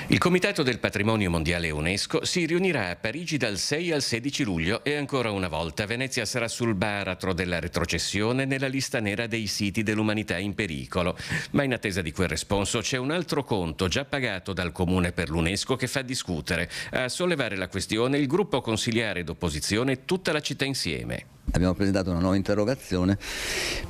Il Comitato del Patrimonio Mondiale UNESCO si riunirà a Parigi dal 6 al 16 luglio e ancora una volta Venezia sarà sul baratro della retrocessione nella lista nera dei siti dell'umanità in pericolo. Ma in attesa di quel responso c'è un altro conto già pagato dal Comune per l'UNESCO che fa discutere. A sollevare la questione il gruppo consiliare d'opposizione Tutta la città insieme. Abbiamo presentato una nuova interrogazione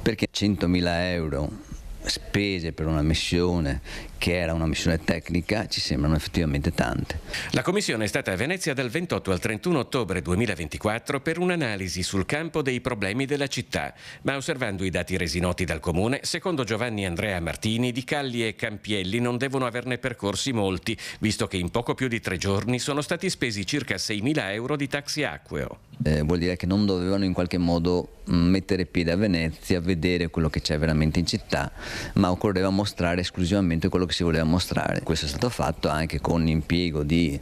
perché 100.000 euro spese per una missione che era una missione tecnica ci sembrano effettivamente tante. La commissione è stata a Venezia dal 28 al 31 ottobre 2024 per un'analisi sul campo dei problemi della città, ma osservando i dati resi noti dal comune, secondo Giovanni Andrea Martini, di Calli e Campielli non devono averne percorsi molti, visto che in poco più di 3 giorni sono stati spesi circa 6.000 euro di taxi acqueo. Vuol dire che non dovevano in qualche modo mettere piede a Venezia, vedere quello che c'è veramente in città, ma occorreva mostrare esclusivamente quello che si voleva mostrare. Questo è stato fatto anche con l'impiego di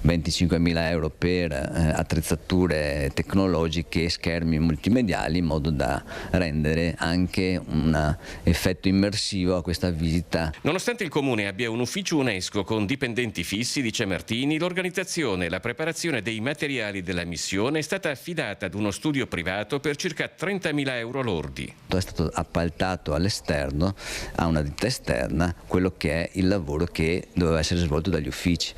25.000 euro per attrezzature tecnologiche e schermi multimediali, in modo da rendere anche un effetto immersivo a questa visita. Nonostante il comune abbia un ufficio UNESCO con dipendenti fissi, dice Martini, l'organizzazione e la preparazione dei materiali della missione è stata affidata ad uno studio privato per circa 30.000 euro lordi. È stato appaltato all'esterno, a una ditta esterna, quello che è il lavoro che doveva essere svolto dagli uffici,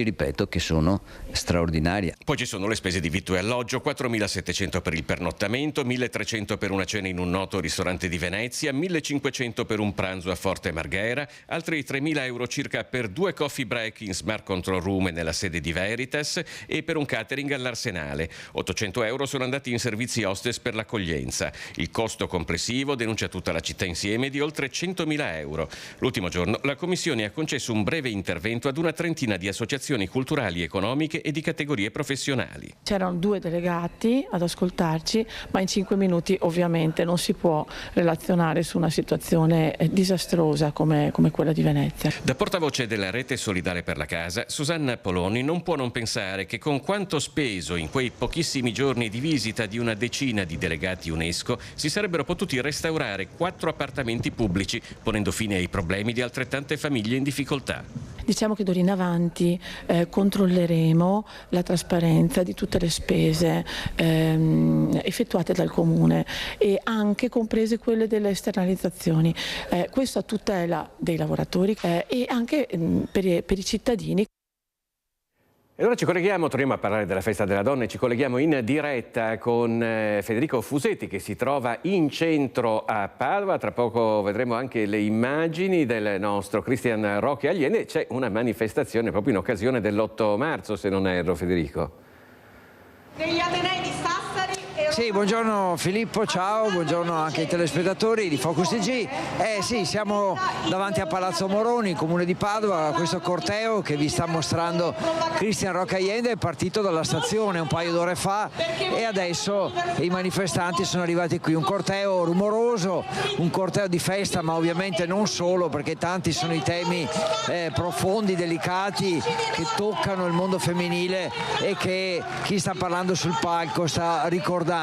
ripeto, che sono straordinari. Poi ci sono le spese di vitto e alloggio, 4.700 per il pernottamento, 1.300 per una cena in un noto ristorante di Venezia, 1.500 per un pranzo a Forte Marghera, altri 3.000 euro circa per 2 coffee break in Smart Control Room nella sede di Veritas e per un catering all'Arsenale. 800 euro sono andati in servizi hostess per l'accoglienza. Il costo complessivo, denuncia Tutta la città insieme, somme di oltre 100.000 euro. L'ultimo giorno la Commissione ha concesso un breve intervento ad una trentina di associazioni culturali, economiche e di categorie professionali. C'erano 2 delegati ad ascoltarci, ma in 5 minuti ovviamente non si può relazionare su una situazione disastrosa come quella di Venezia. Da portavoce della Rete Solidale per la Casa, Susanna Poloni non può non pensare che con quanto speso in quei pochissimi giorni di visita di una decina di delegati UNESCO si sarebbero potuti restaurare 4 appartamenti pubblici, ponendo fine ai problemi di altrettante famiglie in difficoltà. Diciamo che d'ora in avanti controlleremo la trasparenza di tutte le spese effettuate dal Comune e anche comprese quelle delle esternalizzazioni. Questo a tutela dei lavoratori e anche per i cittadini. E allora ci colleghiamo, torniamo a parlare della Festa della Donna e ci colleghiamo in diretta con Federico Fusetti che si trova in centro a Padova. Tra poco vedremo anche le immagini del nostro Christian Roque Allende. C'è una manifestazione proprio in occasione dell'8 marzo, se non erro, Federico. Degli Atenei di Sassari. Sì, buongiorno Filippo, ciao, buongiorno anche ai telespettatori di Focus TG. Sì, siamo davanti a Palazzo Moroni, comune di Padova, questo corteo che vi sta mostrando Christian Roque Allende è partito dalla stazione un paio d'ore fa e adesso i manifestanti sono arrivati qui, un corteo rumoroso, un corteo di festa, ma ovviamente non solo, perché tanti sono i temi profondi, delicati, che toccano il mondo femminile e che chi sta parlando sul palco sta ricordando.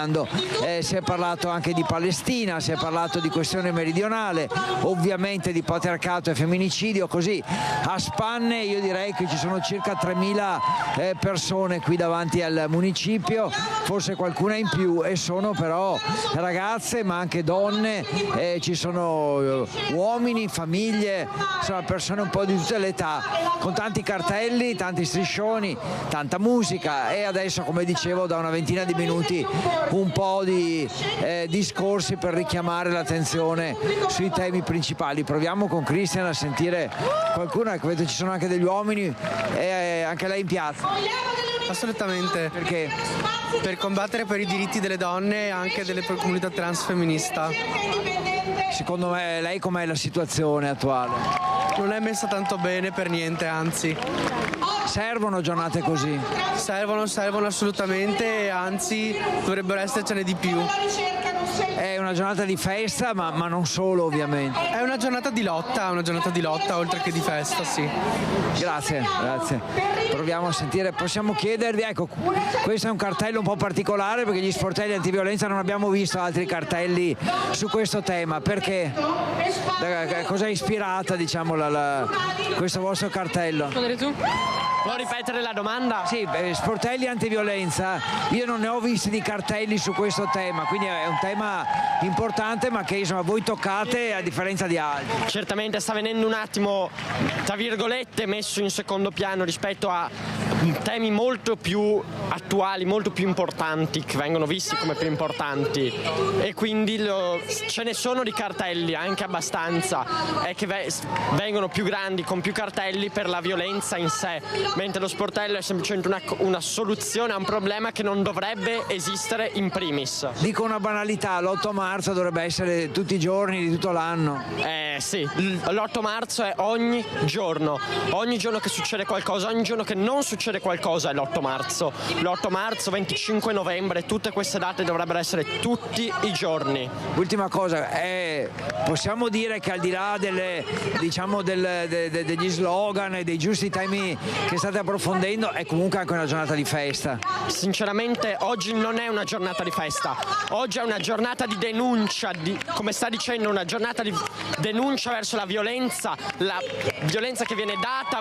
Si è parlato anche di Palestina, si è parlato di questione meridionale, ovviamente di patriarcato e femminicidio, così a spanne io direi che ci sono circa 3.000 persone qui davanti al municipio, forse qualcuna in più, e sono però ragazze ma anche donne, ci sono uomini, famiglie, insomma persone un po' di tutte le età, con tanti cartelli, tanti striscioni, tanta musica e adesso, come dicevo, da una ventina di minuti un po' di discorsi per richiamare l'attenzione sui temi principali. Proviamo con Christian a sentire qualcuno, ecco, vedo ci sono anche degli uomini e anche lei in piazza. Assolutamente. Perché? Per combattere per i diritti delle donne e anche delle comunità transfemminista. Secondo me lei com'è la situazione attuale? Non è messa tanto bene per niente, anzi. Servono giornate così? Servono assolutamente, anzi dovrebbero essercene di più. È una giornata di festa, ma non solo ovviamente. È una giornata di lotta oltre che di festa, sì. Grazie. Proviamo a sentire, possiamo chiedervi, ecco, questo è un cartello un po' particolare perché gli sportelli antiviolenza non abbiamo visto altri cartelli su questo tema. Perché? Cosa è ispirata, diciamo, questo vostro cartello? Può ripetere la domanda? Sì, sportelli antiviolenza, io non ne ho visti di cartelli su questo tema, quindi è un tema importante ma che insomma voi toccate a differenza di altri. Certamente sta venendo un attimo, tra virgolette, messo in secondo piano rispetto a temi molto più attuali, molto più importanti, che vengono visti come più importanti, e quindi ce ne sono di cartelli anche abbastanza, e che vengono più grandi con più cartelli per la violenza in sé, mentre lo sportello è semplicemente una soluzione a un problema che non dovrebbe esistere in primis. Dico una banalità, l'8 marzo dovrebbe essere tutti i giorni di tutto l'anno. Sì, l'8 marzo è ogni giorno che succede qualcosa, ogni giorno che non succede qualcosa è l'8 marzo. L'8 marzo, 25 novembre, tutte queste date dovrebbero essere tutti i giorni. Ultima cosa, possiamo dire che al di là degli slogan e dei giusti temi che state approfondendo, è comunque anche una giornata di festa? Sinceramente oggi non è una giornata di festa, oggi è una giornata di denuncia, come sta dicendo, una giornata di denuncia verso la violenza che viene data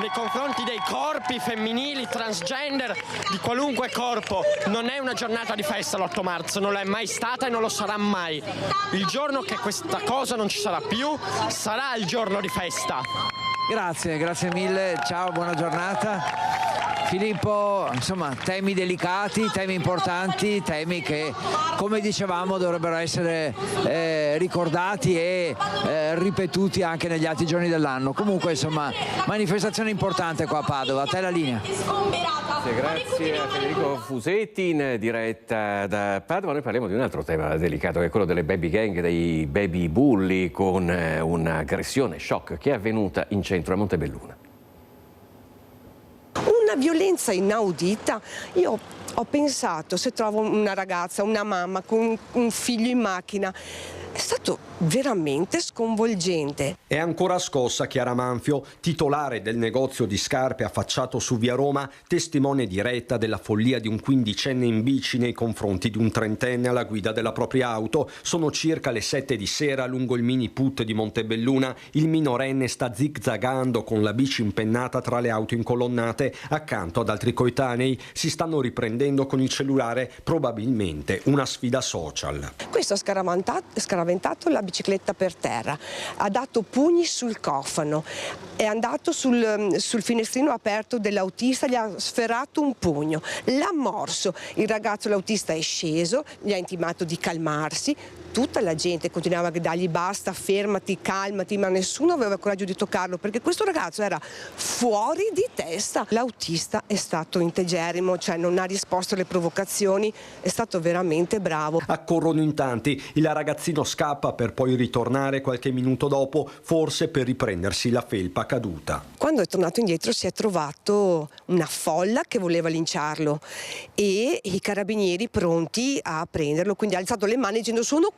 nei confronti dei corpi femminili, transgender, di qualunque corpo. Non è una giornata di festa l'8 marzo, non l'è mai stata e non lo sarà mai. Il giorno che questa cosa non ci sarà più sarà il giorno di festa. Grazie mille, ciao, buona giornata. Filippo, insomma, temi delicati, temi importanti, temi che, come dicevamo, dovrebbero essere ricordati e ripetuti anche negli altri giorni dell'anno. Comunque, insomma, manifestazione importante qua a Padova. A te la linea. Grazie a Federico Fusetti in diretta da Padova. Noi parliamo di un altro tema delicato, che è quello delle baby gang, dei baby bulli, con un'aggressione shock che è avvenuta in centro a Montebelluna. Una violenza inaudita. Io ho pensato, se trovo una ragazza, una mamma con un figlio in macchina, è stato veramente sconvolgente. È ancora scossa Chiara Manfio, titolare del negozio di scarpe affacciato su via Roma, testimone diretta della follia di un 15enne in bici nei confronti di un 30enne alla guida della propria auto. Sono circa le 7 di sera lungo il mini put di Montebelluna. Il minorenne sta zigzagando con la bici impennata tra le auto incolonnate. Accanto ad altri coetanei si stanno riprendendo con il cellulare, probabilmente una sfida social. Questo ha scaraventato la bicicletta per terra, ha dato pugni sul cofano, è andato sul finestrino aperto dell'autista, gli ha sferrato un pugno, l'ha morso. Il ragazzo, l'autista, è sceso, gli ha intimato di calmarsi. Tutta la gente continuava a gridargli basta, fermati, calmati, ma nessuno aveva il coraggio di toccarlo perché questo ragazzo era fuori di testa. L'autista è stato integerrimo, cioè non ha risposto alle provocazioni, è stato veramente bravo. Accorrono in tanti, il ragazzino scappa per poi ritornare qualche minuto dopo, forse per riprendersi la felpa caduta. Quando è tornato indietro si è trovato una folla che voleva linciarlo e i carabinieri pronti a prenderlo, quindi ha alzato le mani dicendo sono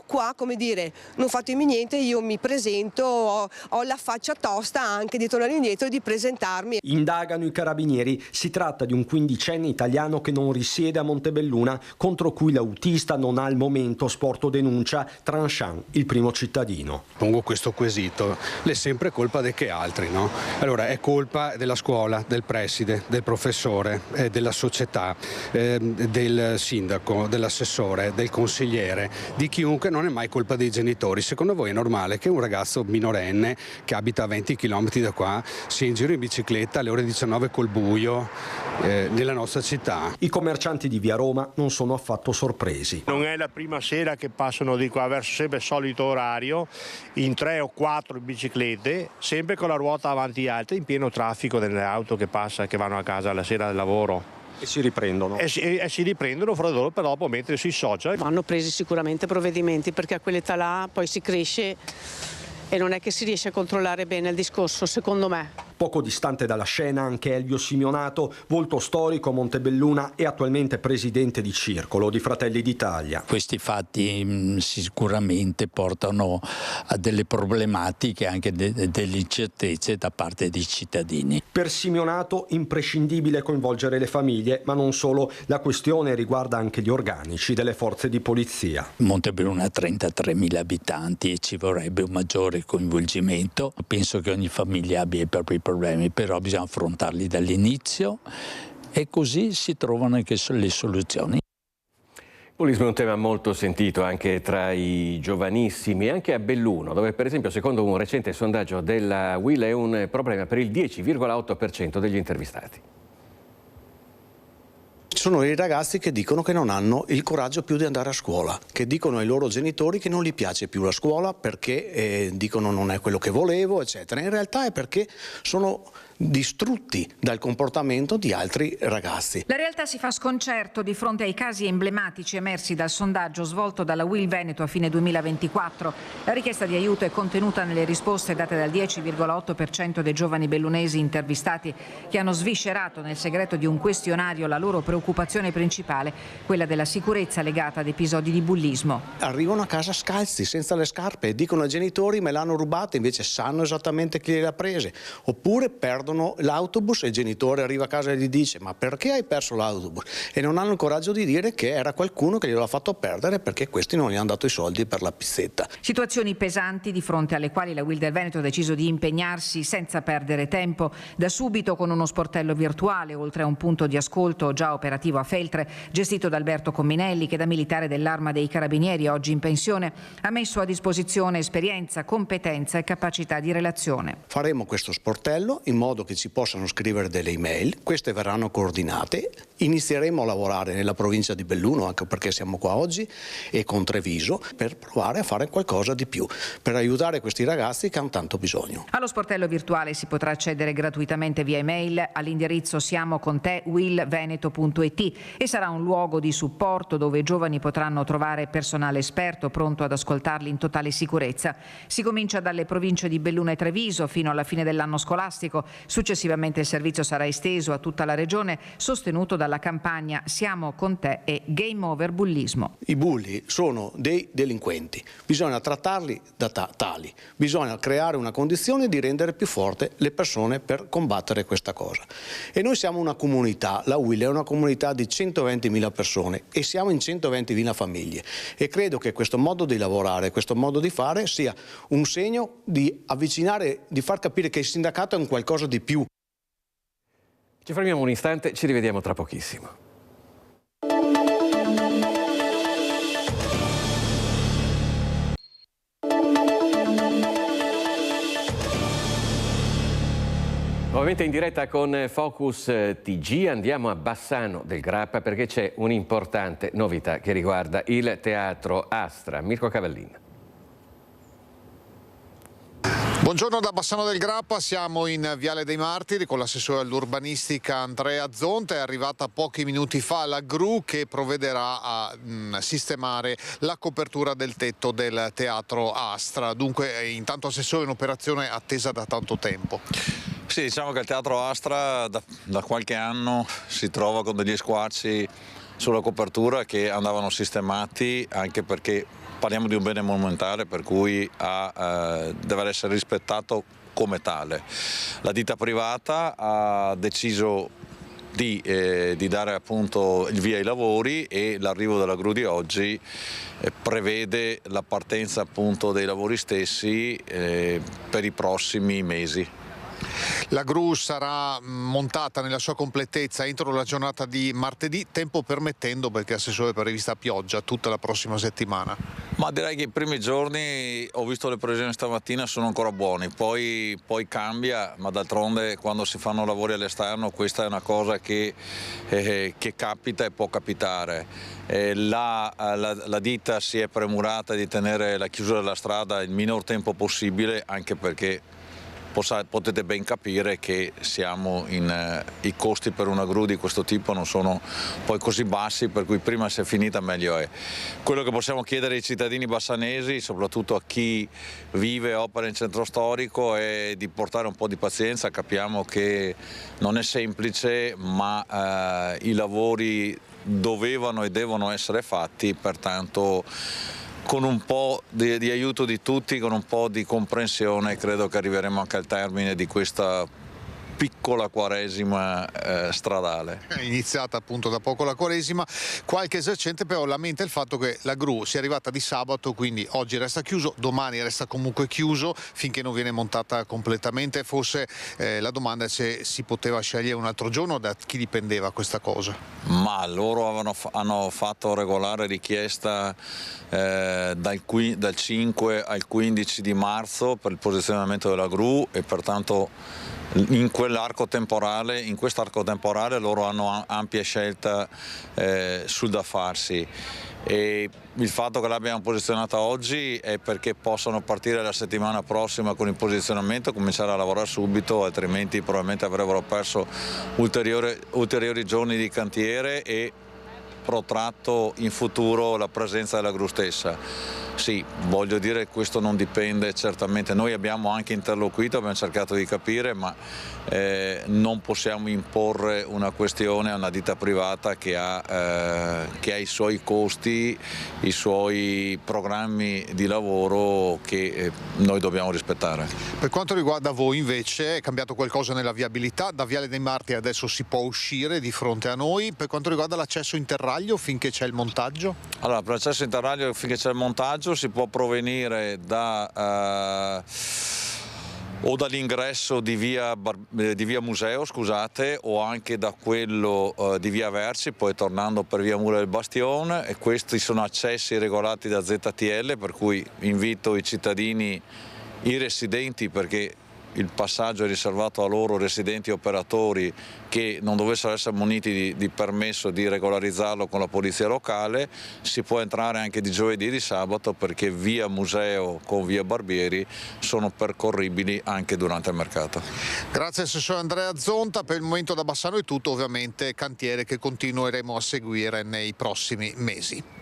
qua, come dire, non fatemi niente, io mi presento, ho la faccia tosta anche di tornare indietro e di presentarmi. Indagano i carabinieri, si tratta di un 15enne italiano che non risiede a Montebelluna, contro cui l'autista non ha al momento sporto denuncia. Tranchant, il primo cittadino. Pongo questo quesito, è sempre colpa di che altri, no? Allora è colpa della scuola, del preside, del professore, della società, del sindaco, dell'assessore, del consigliere, di chiunque, non è mai colpa dei genitori. Secondo voi è normale che un ragazzo minorenne che abita a 20 km da qua sia in giro in bicicletta alle ore 19 col buio nella nostra città? I commercianti di via Roma non sono affatto sorpresi. Non è la prima sera che passano di qua verso sempre il solito orario, in 3 o 4 biciclette, sempre con la ruota avanti alta, in pieno traffico delle auto che vanno a casa la sera del lavoro. E si riprendono? Si riprendono fra loro per dopo mettere sui social. Vanno presi sicuramente provvedimenti perché a quell'età là poi si cresce e non è che si riesce a controllare bene il discorso, secondo me. Poco distante dalla scena anche Elvio Simeonato, volto storico a Montebelluna e attualmente presidente di Circolo di Fratelli d'Italia. Questi fatti sicuramente portano a delle problematiche, anche delle incertezze da parte dei cittadini. Per Simeonato imprescindibile coinvolgere le famiglie, ma non solo, la questione riguarda anche gli organici delle forze di polizia. Montebelluna ha 33.000 abitanti e ci vorrebbe un maggiore coinvolgimento. Penso che ogni famiglia abbia i propri problemi, però bisogna affrontarli dall'inizio e così si trovano anche le soluzioni. Il bullismo è un tema molto sentito anche tra i giovanissimi, anche a Belluno, dove per esempio secondo un recente sondaggio della UIL è un problema per il 10,8% degli intervistati. Ci sono i ragazzi che dicono che non hanno il coraggio più di andare a scuola, che dicono ai loro genitori che non gli piace più la scuola perché dicono non è quello che volevo, eccetera. In realtà è perché sono distrutti dal comportamento di altri ragazzi. La realtà si fa sconcerto di fronte ai casi emblematici emersi dal sondaggio svolto dalla UIL Veneto a fine 2024. La richiesta di aiuto è contenuta nelle risposte date dal 10,8% dei giovani bellunesi intervistati, che hanno sviscerato nel segreto di un questionario la loro preoccupazione principale, quella della sicurezza legata ad episodi di bullismo. Arrivano a casa scalzi, senza le scarpe, e dicono ai genitori me l'hanno rubata, invece sanno esattamente chi le ha prese. Oppure perdono l'autobus e il genitore arriva a casa e gli dice ma perché hai perso l'autobus? E non hanno il coraggio di dire che era qualcuno che glielo ha fatto perdere perché questi non gli hanno dato i soldi per la pizzetta. Situazioni pesanti di fronte alle quali la UIL del Veneto ha deciso di impegnarsi senza perdere tempo, da subito con uno sportello virtuale, oltre a un punto di ascolto già operativo operativo a Feltre, gestito da Alberto Comminelli, che da militare dell'Arma dei Carabinieri, oggi in pensione, ha messo a disposizione esperienza, competenza e capacità di relazione. Faremo questo sportello in modo che ci possano scrivere delle email, queste verranno coordinate, inizieremo a lavorare nella provincia di Belluno, anche perché siamo qua oggi, e con Treviso, per provare a fare qualcosa di più, per aiutare questi ragazzi che hanno tanto bisogno. Allo sportello virtuale si potrà accedere gratuitamente via email all'indirizzo siamoconte@willveneto.it e sarà un luogo di supporto dove i giovani potranno trovare personale esperto pronto ad ascoltarli in totale sicurezza. Si comincia dalle province di Belluno e Treviso fino alla fine dell'anno scolastico. Successivamente il servizio sarà esteso a tutta la regione, sostenuto dalla campagna Siamo con te e Game Over Bullismo. I bulli sono dei delinquenti, bisogna trattarli da tali, bisogna creare una condizione di rendere più forte le persone per combattere questa cosa. E noi siamo una comunità, la Will è una comunità di 120.000 persone e siamo in 120.000 famiglie e credo che questo modo di lavorare, questo modo di fare sia un segno di avvicinare, di far capire che il sindacato è un qualcosa di più. Ci fermiamo un istante, ci rivediamo tra pochissimo. Nuovamente in diretta con Focus TG, andiamo a Bassano del Grappa perché c'è un'importante novità che riguarda il Teatro Astra. Mirko Cavallin. Buongiorno da Bassano del Grappa, siamo in Viale dei Martiri con l'assessore all'urbanistica Andrea Zonta. È arrivata pochi minuti fa la gru che provvederà a sistemare la copertura del tetto del Teatro Astra. Dunque intanto assessore, un'operazione attesa da tanto tempo. Sì, diciamo che il Teatro Astra da qualche anno si trova con degli squarci sulla copertura che andavano sistemati, anche perché parliamo di un bene monumentale per cui deve essere rispettato come tale. La ditta privata ha deciso di dare appunto il via ai lavori e l'arrivo della gru di oggi prevede la partenza appunto dei lavori stessi per i prossimi mesi. La gru sarà montata nella sua completezza entro la giornata di martedì, tempo permettendo, perché assessore per rivista pioggia tutta la prossima settimana. Ma direi che i primi giorni, ho visto le previsioni stamattina, sono ancora buoni, poi cambia, ma d'altronde quando si fanno lavori all'esterno questa è una cosa che capita e può capitare. La ditta si è premurata di tenere la chiusura della strada il minor tempo possibile, anche perché potete ben capire che i costi per una gru di questo tipo non sono poi così bassi, per cui prima si è finita meglio è. Quello che possiamo chiedere ai cittadini bassanesi, soprattutto a chi vive e opera in centro storico, è di portare un po' di pazienza. Capiamo che non è semplice, ma i lavori dovevano e devono essere fatti, pertanto con un po' di aiuto di tutti, con un po' di comprensione, credo che arriveremo anche al termine di questa piccola quaresima stradale. È iniziata appunto da poco la quaresima, qualche esercente però lamenta il fatto che la gru sia arrivata di sabato, quindi oggi resta chiuso, domani resta comunque chiuso finché non viene montata completamente. Forse la domanda è se si poteva scegliere un altro giorno, da chi dipendeva questa cosa? Ma loro hanno fatto regolare richiesta dal 5 al 15 di marzo per il posizionamento della gru e pertanto in quest'arco temporale loro hanno ampia scelta sul da farsi, e il fatto che l'abbiamo posizionata oggi è perché possono partire la settimana prossima con il posizionamento e cominciare a lavorare subito, altrimenti probabilmente avrebbero perso ulteriori giorni di cantiere e protratto in futuro la presenza della gru stessa. Sì, voglio dire, questo non dipende certamente, noi abbiamo anche interloquito, abbiamo cercato di capire, ma non possiamo imporre una questione a una ditta privata che ha i suoi costi, i suoi programmi di lavoro che noi dobbiamo rispettare. Per quanto riguarda voi invece è cambiato qualcosa nella viabilità? Da Viale dei Martiri adesso si può uscire di fronte a noi. Per quanto riguarda l'accesso interraglio finché c'è il montaggio? Allora, per l'accesso interraglio finché c'è il montaggio si può provenire da o dall'ingresso di via Museo, scusate, o anche da quello di via Verci, poi tornando per via Mura del Bastione, e questi sono accessi regolati da ZTL, per cui invito i cittadini, i residenti, perché il passaggio è riservato a loro, residenti e operatori, che non dovessero essere muniti di permesso di regolarizzarlo con la polizia locale. Si può entrare anche di giovedì e di sabato, perché via Museo con via Barbieri sono percorribili anche durante il mercato. Grazie assessore Andrea Zonta. Per il momento da Bassano è tutto, ovviamente cantiere che continueremo a seguire nei prossimi mesi.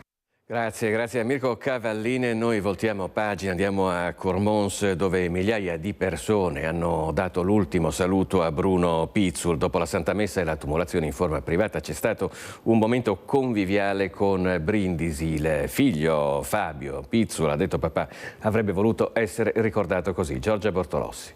Grazie a Mirko Cavallini. Noi voltiamo pagina, andiamo a Cormons, dove migliaia di persone hanno dato l'ultimo saluto a Bruno Pizzul. Dopo la Santa Messa e la tumulazione in forma privata c'è stato un momento conviviale con brindisi. Il figlio Fabio Pizzul, ha detto papà, avrebbe voluto essere ricordato così. Giorgia Bortolossi.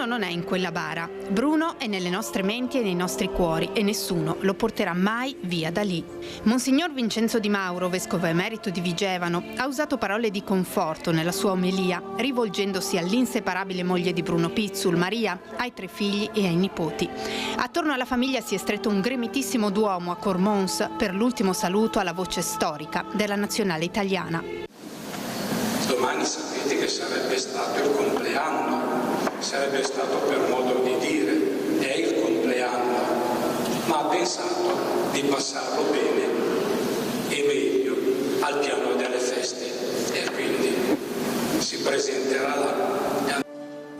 Non è in quella bara. Bruno è nelle nostre menti e nei nostri cuori e nessuno lo porterà mai via da lì. Monsignor Vincenzo Di Mauro, vescovo emerito di Vigevano, ha usato parole di conforto nella sua omelia, rivolgendosi all'inseparabile moglie di Bruno Pizzul, Maria, ai 3 figli e ai nipoti. Attorno alla famiglia si è stretto un gremitissimo duomo a Cormons per l'ultimo saluto alla voce storica della nazionale italiana. Domani sapete che sarebbe stato il compleanno. Sarebbe stato, per modo di dire, è il compleanno, ma ha pensato di passarlo bene e meglio al piano delle feste e quindi si presenterà là.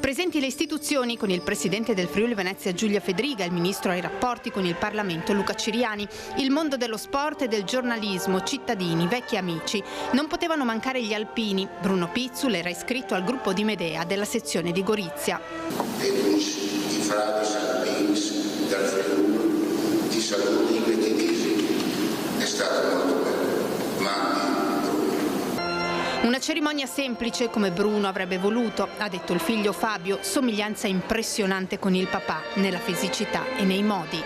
Presenti le istituzioni con il presidente del Friuli Venezia Giulia Fedriga, il ministro ai rapporti con il Parlamento Luca Ciriani, il mondo dello sport e del giornalismo, cittadini, vecchi amici. Non potevano mancare gli alpini. Bruno Pizzul era iscritto al gruppo di Medea della sezione di Gorizia. E tutti i frati alpini del Friuli ti saluti e ti dici è stato molto bello, ma una cerimonia semplice come Bruno avrebbe voluto, ha detto il figlio Fabio, somiglianza impressionante con il papà nella fisicità e nei modi.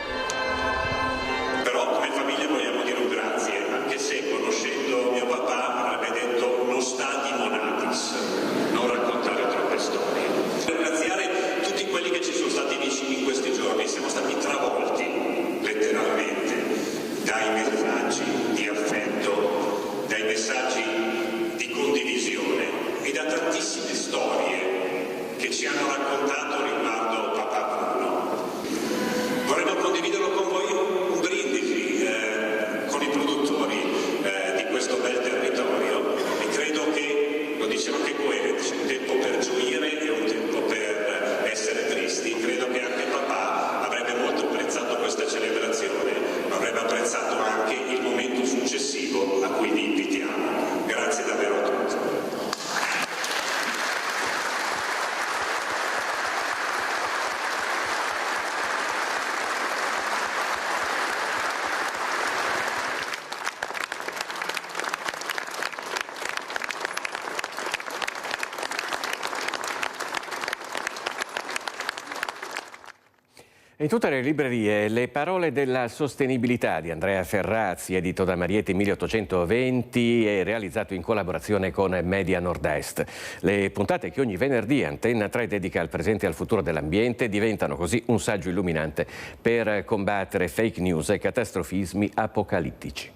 Però come famiglia vogliamo dire un grazie, anche se conoscendo mio papà avrebbe detto non stati monatis, non raccontare troppe storie. Ringraziare tutti quelli che ci sono stati vicini in questi giorni, siamo stati travolti letteralmente dai messaggi di affetto, dai messaggi di condivisione e da tantissime storie che ci hanno raccontato riguardo papà Bruno. Vorremmo condividerlo con voi un brindisi con i produttori di questo bel territorio e credo che, lo dicevo anche Coelho, c'è un tempo per gioire e un tempo per essere tristi. Credo che anche papà avrebbe molto apprezzato questa celebrazione, ma avrebbe apprezzato anche il momento successivo a cui vi invitiamo. Grazie davvero a tutti. In tutte le librerie le parole della sostenibilità di Andrea Ferrazzi, edito da Marietti 1820 e realizzato in collaborazione con Media Nord-Est. Le puntate che ogni venerdì Antenna 3 dedica al presente e al futuro dell'ambiente diventano così un saggio illuminante per combattere fake news e catastrofismi apocalittici.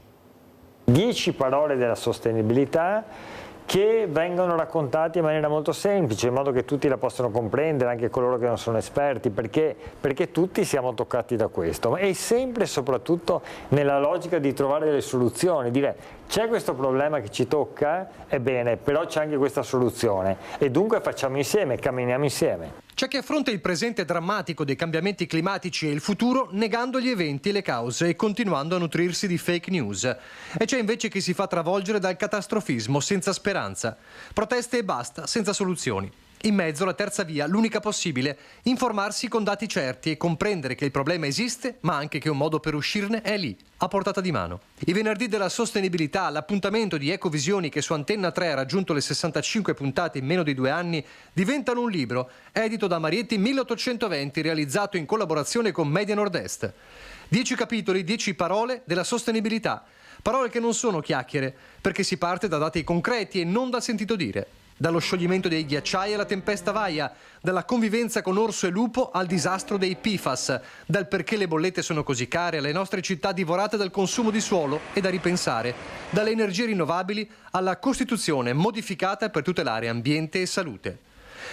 10 parole della sostenibilità che vengono raccontate in maniera molto semplice, in modo che tutti la possano comprendere, anche coloro che non sono esperti, perché tutti siamo toccati da questo, e sempre e soprattutto nella logica di trovare delle soluzioni, dire c'è questo problema che ci tocca, ebbene, però c'è anche questa soluzione e dunque facciamo insieme, camminiamo insieme. C'è chi affronta il presente drammatico dei cambiamenti climatici e il futuro negando gli eventi e le cause e continuando a nutrirsi di fake news. E c'è invece chi si fa travolgere dal catastrofismo senza speranza. Proteste e basta, senza soluzioni. In mezzo la terza via, l'unica possibile, informarsi con dati certi e comprendere che il problema esiste, ma anche che un modo per uscirne è lì, a portata di mano. I venerdì della sostenibilità, l'appuntamento di Ecovisioni che su Antenna 3 ha raggiunto le 65 puntate in meno di 2 anni, diventano un libro, edito da Marietti 1820, realizzato in collaborazione con Media Nord-Est. 10 capitoli, 10 parole della sostenibilità. Parole che non sono chiacchiere, perché si parte da dati concreti e non dal sentito dire. Dallo scioglimento dei ghiacciai alla tempesta Vaia, dalla convivenza con orso e lupo al disastro dei PFAS, dal perché le bollette sono così care alle nostre città divorate dal consumo di suolo e da ripensare, dalle energie rinnovabili alla Costituzione modificata per tutelare ambiente e salute.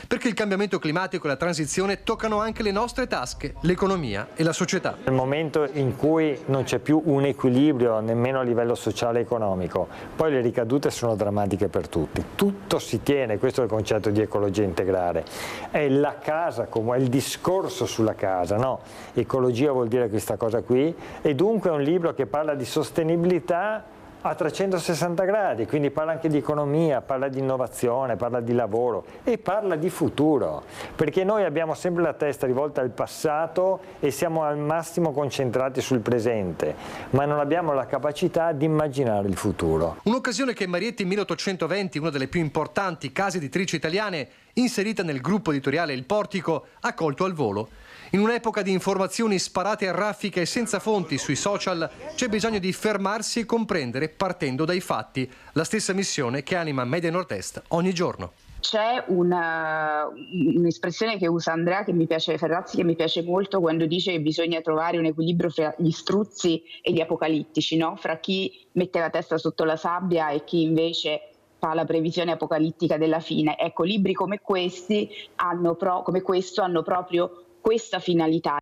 Perché il cambiamento climatico e la transizione toccano anche le nostre tasche, l'economia e la società. Nel momento in cui non c'è più un equilibrio nemmeno a livello sociale e economico, poi le ricadute sono drammatiche per tutti. Tutto si tiene, questo è il concetto di ecologia integrale. È la casa, è il discorso sulla casa, no? Ecologia vuol dire questa cosa qui, e dunque è un libro che parla di sostenibilità a 360 gradi, quindi parla anche di economia, parla di innovazione, parla di lavoro e parla di futuro, perché noi abbiamo sempre la testa rivolta al passato e siamo al massimo concentrati sul presente, ma non abbiamo la capacità di immaginare il futuro. Un'occasione che Marietti 1820, una delle più importanti case editrici italiane, inserita nel gruppo editoriale Il Portico, ha colto al volo. In un'epoca di informazioni sparate a raffica e senza fonti sui social, c'è bisogno di fermarsi e comprendere partendo dai fatti, la stessa missione che anima Media Nord-Est ogni giorno. C'è un'espressione che usa Andrea Ferrazzi che mi piace molto, quando dice che bisogna trovare un equilibrio fra gli struzzi e gli apocalittici, no? Fra chi mette la testa sotto la sabbia e chi invece fa la previsione apocalittica della fine. Ecco, libri come questi hanno proprio questa finalità.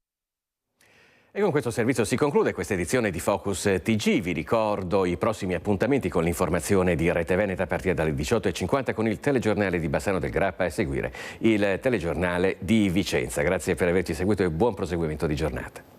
E con questo servizio si conclude questa edizione di Focus TG. Vi ricordo i prossimi appuntamenti con l'informazione di Rete Veneta a partire dalle 18:50 con il telegiornale di Bassano del Grappa e a seguire il telegiornale di Vicenza. Grazie per averci seguito e buon proseguimento di giornata.